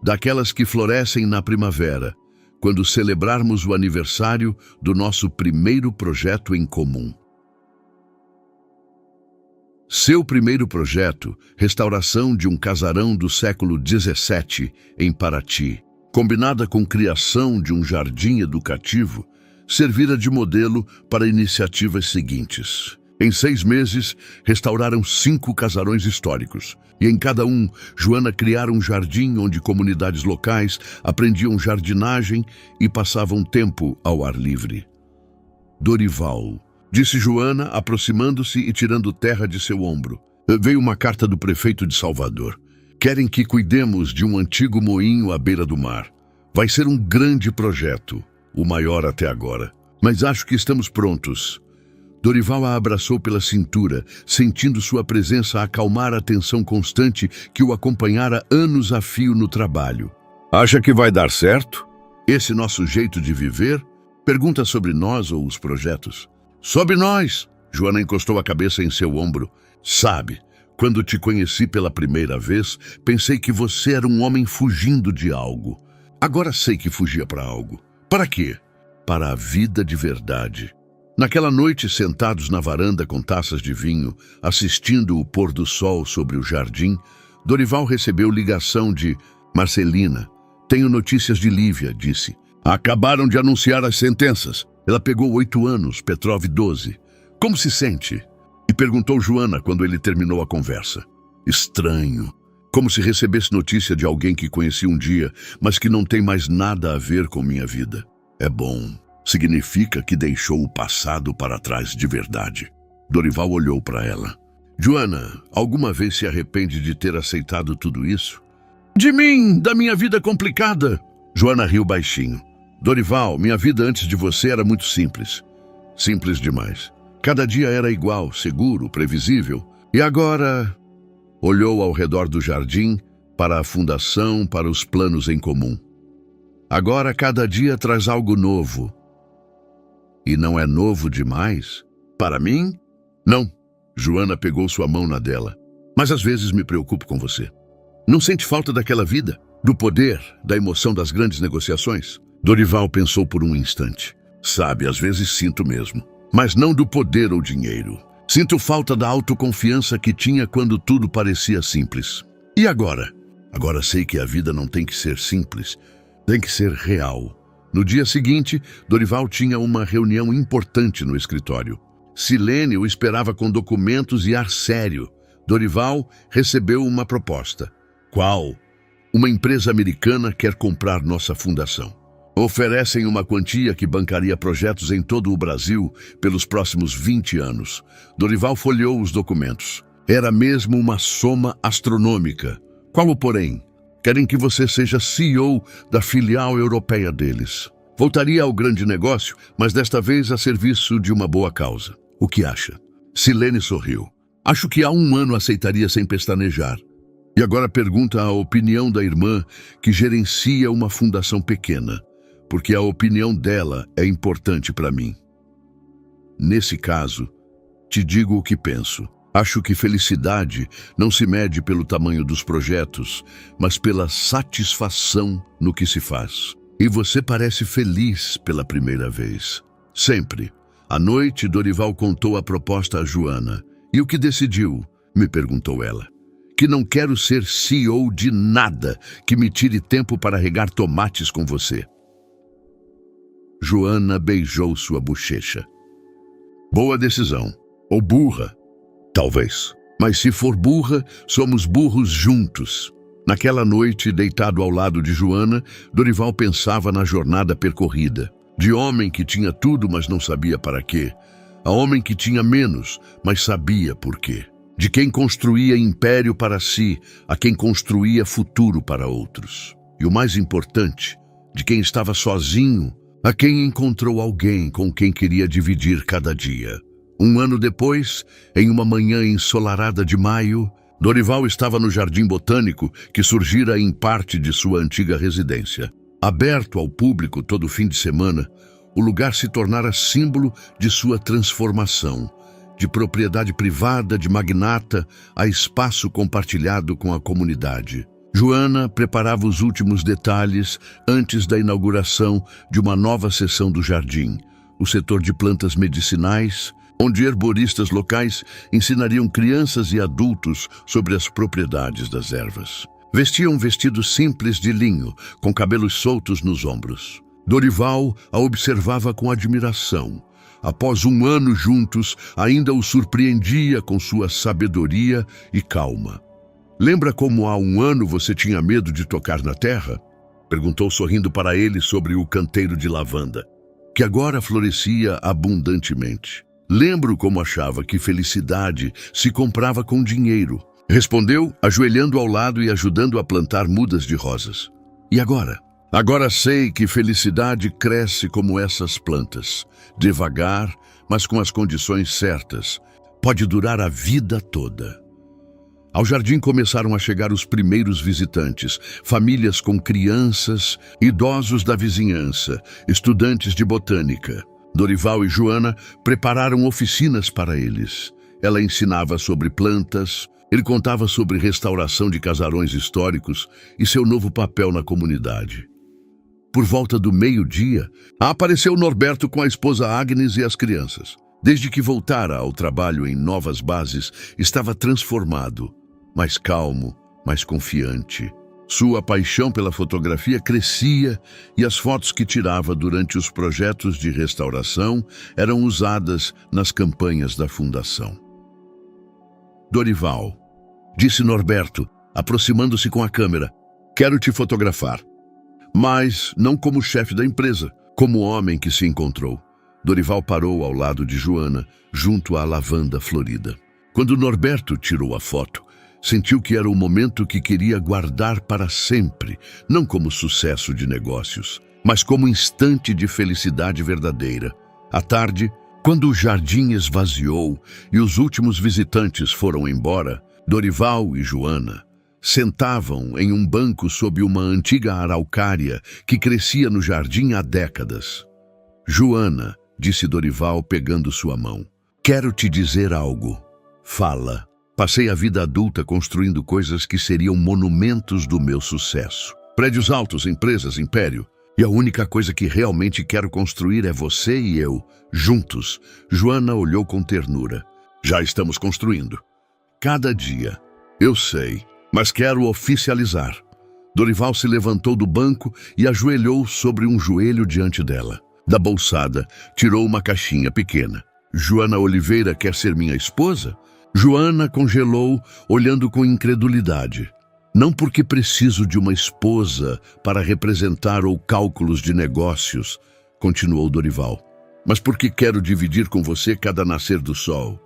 daquelas que florescem na primavera, quando celebrarmos o aniversário do nosso primeiro projeto em comum. Seu primeiro projeto, restauração de um casarão do século XVII em Paraty, combinada com criação de um jardim educativo, servira de modelo para iniciativas seguintes. Em 6 meses, restauraram 5 casarões históricos, e em cada um, Joana criara um jardim onde comunidades locais aprendiam jardinagem e passavam tempo ao ar livre. Dorival, disse Joana, aproximando-se e tirando terra de seu ombro. Veio uma carta do prefeito de Salvador. Querem que cuidemos de um antigo moinho à beira do mar. Vai ser um grande projeto, o maior até agora. Mas acho que estamos prontos. Dorival a abraçou pela cintura, sentindo sua presença acalmar a tensão constante que o acompanhara anos a fio no trabalho. Acha que vai dar certo? Esse nosso jeito de viver? Pergunta sobre nós ou os projetos. Sobre nós! Joana encostou a cabeça em seu ombro. Sabe, quando te conheci pela primeira vez, pensei que você era um homem fugindo de algo. Agora sei que fugia para algo. Para quê? Para a vida de verdade. Naquela noite, sentados na varanda com taças de vinho, assistindo o pôr do sol sobre o jardim, Dorival recebeu ligação de Marcelina. Tenho notícias de Lívia, disse. Acabaram de anunciar as sentenças. Ela pegou 8 anos, Petrov 12. Como se sente? E perguntou Joana quando ele terminou a conversa. Estranho. Como se recebesse notícia de alguém que conheci um dia, mas que não tem mais nada a ver com minha vida. É bom. Significa que deixou o passado para trás de verdade. Dorival olhou para ela. Joana, alguma vez se arrepende de ter aceitado tudo isso? De mim, da minha vida complicada. Joana riu baixinho. Dorival, minha vida antes de você era muito simples. Simples demais. Cada dia era igual, seguro, previsível. E agora... Olhou ao redor do jardim, para a fundação, para os planos em comum. Agora cada dia traz algo novo. E não é novo demais? Para mim? Não. Joana pegou sua mão na dela. Mas às vezes me preocupo com você. Não sente falta daquela vida? Do poder, da emoção das grandes negociações? Dorival pensou por um instante. Sabe, às vezes sinto mesmo. Mas não do poder ou dinheiro. Sinto falta da autoconfiança que tinha quando tudo parecia simples. E agora? Agora sei que a vida não tem que ser simples. Tem que ser real. No dia seguinte, Dorival tinha uma reunião importante no escritório. Silene o esperava com documentos e ar sério. Dorival recebeu uma proposta. Qual? Uma empresa americana quer comprar nossa fundação. Oferecem uma quantia que bancaria projetos em todo o Brasil pelos próximos 20 anos. Dorival folheou os documentos. Era mesmo uma soma astronômica. Qual o porém? Querem que você seja CEO da filial europeia deles. Voltaria ao grande negócio, mas desta vez a serviço de uma boa causa. O que acha? Silene sorriu. Acho que há 1 ano aceitaria sem pestanejar. E agora pergunta a opinião da irmã que gerencia uma fundação pequena, porque a opinião dela é importante para mim. Nesse caso, te digo o que penso. Acho que felicidade não se mede pelo tamanho dos projetos, mas pela satisfação no que se faz. E você parece feliz pela primeira vez. Sempre. À noite, Dorival contou a proposta a Joana. E o que decidiu? Me perguntou ela. Que não quero ser CEO de nada que me tire tempo para regar tomates com você. Joana beijou sua bochecha. Boa decisão. Ou burra. Talvez. Mas se for burra, somos burros juntos. Naquela noite, deitado ao lado de Joana, Dorival pensava na jornada percorrida. De homem que tinha tudo, mas não sabia para quê. A homem que tinha menos, mas sabia por quê. De quem construía império para si, a quem construía futuro para outros. E o mais importante, de quem estava sozinho, a quem encontrou alguém com quem queria dividir cada dia. 1 ano depois, em uma manhã ensolarada de maio, Dorival estava no jardim botânico que surgira em parte de sua antiga residência. Aberto ao público todo fim de semana, o lugar se tornara símbolo de sua transformação, de propriedade privada de magnata a espaço compartilhado com a comunidade. Joana preparava os últimos detalhes antes da inauguração de uma nova seção do jardim, o setor de plantas medicinais, onde herboristas locais ensinariam crianças e adultos sobre as propriedades das ervas. Vestia um vestido simples de linho, com cabelos soltos nos ombros. Dorival a observava com admiração. Após um ano juntos, ainda o surpreendia com sua sabedoria e calma. "Lembra como há um ano você tinha medo de tocar na terra?" Perguntou sorrindo para ele sobre o canteiro de lavanda, que agora florescia abundantemente. "Lembro como achava que felicidade se comprava com dinheiro." Respondeu, ajoelhando ao lado e ajudando a plantar mudas de rosas. "E agora? Agora sei que felicidade cresce como essas plantas, devagar, mas com as condições certas. Pode durar a vida toda." Ao jardim começaram a chegar os primeiros visitantes, famílias com crianças, idosos da vizinhança, estudantes de botânica. Dorival e Joana prepararam oficinas para eles. Ela ensinava sobre plantas, ele contava sobre restauração de casarões históricos e seu novo papel na comunidade. Por volta do meio-dia, apareceu Norberto com a esposa Agnes e as crianças. Desde que voltara ao trabalho em novas bases, estava transformado, mais calmo, mais confiante. Sua paixão pela fotografia crescia e as fotos que tirava durante os projetos de restauração eram usadas nas campanhas da fundação. "Dorival", disse Norberto, aproximando-se com a câmera, "quero te fotografar. Mas não como chefe da empresa, como homem que se encontrou." Dorival parou ao lado de Joana, junto à lavanda florida. Quando Norberto tirou a foto, sentiu que era o momento que queria guardar para sempre, não como sucesso de negócios, mas como instante de felicidade verdadeira. À tarde, quando o jardim esvaziou e os últimos visitantes foram embora, Dorival e Joana sentavam em um banco sob uma antiga araucária que crescia no jardim há décadas. "Joana", disse Dorival pegando sua mão, "quero te dizer algo. Fala. Passei a vida adulta construindo coisas que seriam monumentos do meu sucesso. Prédios altos, empresas, império. E a única coisa que realmente quero construir é você e eu, juntos." Joana olhou com ternura. "Já estamos construindo. Cada dia. Eu sei, mas quero oficializar." Dorival se levantou do banco e ajoelhou sobre um joelho diante dela. Da bolsada, tirou uma caixinha pequena. "Joana Oliveira quer ser minha esposa?" Joana congelou, olhando com incredulidade. "Não porque preciso de uma esposa para representar ou cálculos de negócios", continuou Dorival, "mas porque quero dividir com você cada nascer do sol,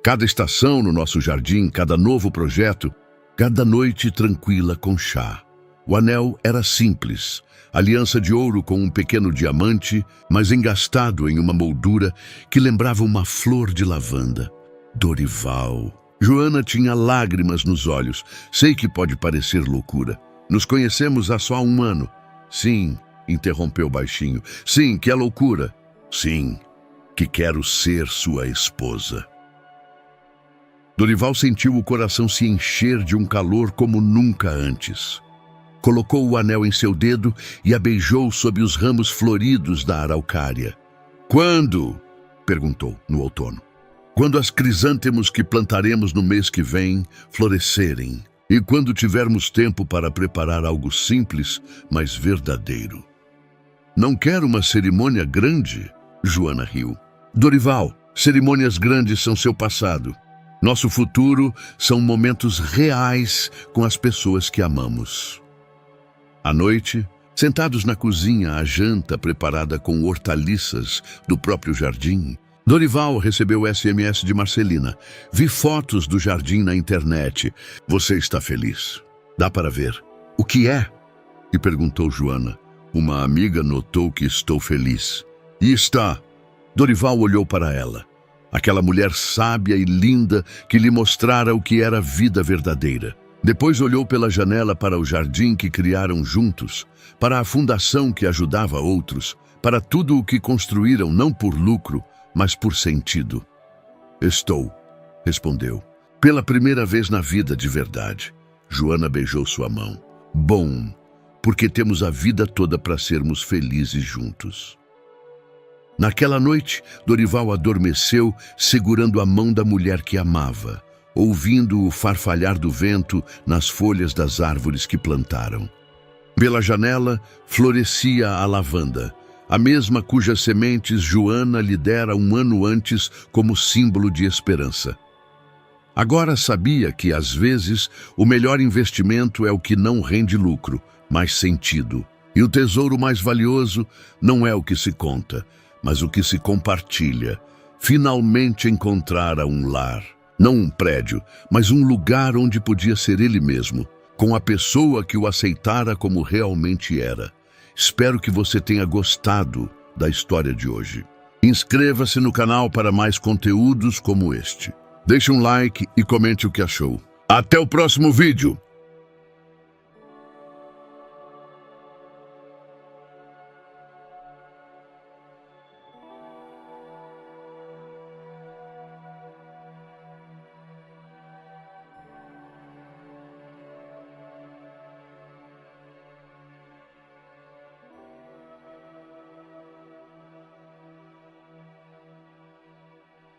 cada estação no nosso jardim, cada novo projeto, cada noite tranquila com chá." O anel era simples, aliança de ouro com um pequeno diamante, mas engastado em uma moldura que lembrava uma flor de lavanda. "Dorival." Joana tinha lágrimas nos olhos. "Sei que pode parecer loucura. Nos conhecemos há só um ano." "Sim", interrompeu baixinho. "Sim, que é loucura." "Sim, que quero ser sua esposa." Dorival sentiu o coração se encher de um calor como nunca antes. Colocou o anel em seu dedo e a beijou sob os ramos floridos da araucária. "Quando?" perguntou, no outono. "Quando as crisântemos que plantaremos no mês que vem florescerem, e quando tivermos tempo para preparar algo simples, mas verdadeiro." "Não quero uma cerimônia grande", Joana riu. "Dorival, cerimônias grandes são seu passado. Nosso futuro são momentos reais com as pessoas que amamos." À noite, sentados na cozinha à janta preparada com hortaliças do próprio jardim, Dorival recebeu SMS de Marcelina. "Vi fotos do jardim na internet. Você está feliz? Dá para ver." "O que é?" e perguntou Joana. "Uma amiga notou que estou feliz." "E está." Dorival olhou para ela. Aquela mulher sábia e linda que lhe mostrara o que era a vida verdadeira. Depois olhou pela janela para o jardim que criaram juntos, para a fundação que ajudava outros, para tudo o que construíram não por lucro, mas por sentido. Estou, respondeu. Pela primeira vez na vida de verdade. Joana beijou sua mão. Bom, porque temos a vida toda para sermos felizes juntos. Naquela noite, Dorival adormeceu segurando a mão da mulher que amava, ouvindo o farfalhar do vento nas folhas das árvores que plantaram. Pela janela, florescia a lavanda, a mesma cujas sementes Joana lhe dera um ano antes como símbolo de esperança. Agora sabia que, às vezes, o melhor investimento é o que não rende lucro, mas sentido. E o tesouro mais valioso não é o que se conta, mas o que se compartilha. Finalmente encontrara um lar. Não um prédio, mas um lugar onde podia ser ele mesmo, com a pessoa que o aceitara como realmente era. Espero que você tenha gostado da história de hoje. Inscreva-se no canal para mais conteúdos como este. Deixe um like e comente o que achou. Até o próximo vídeo!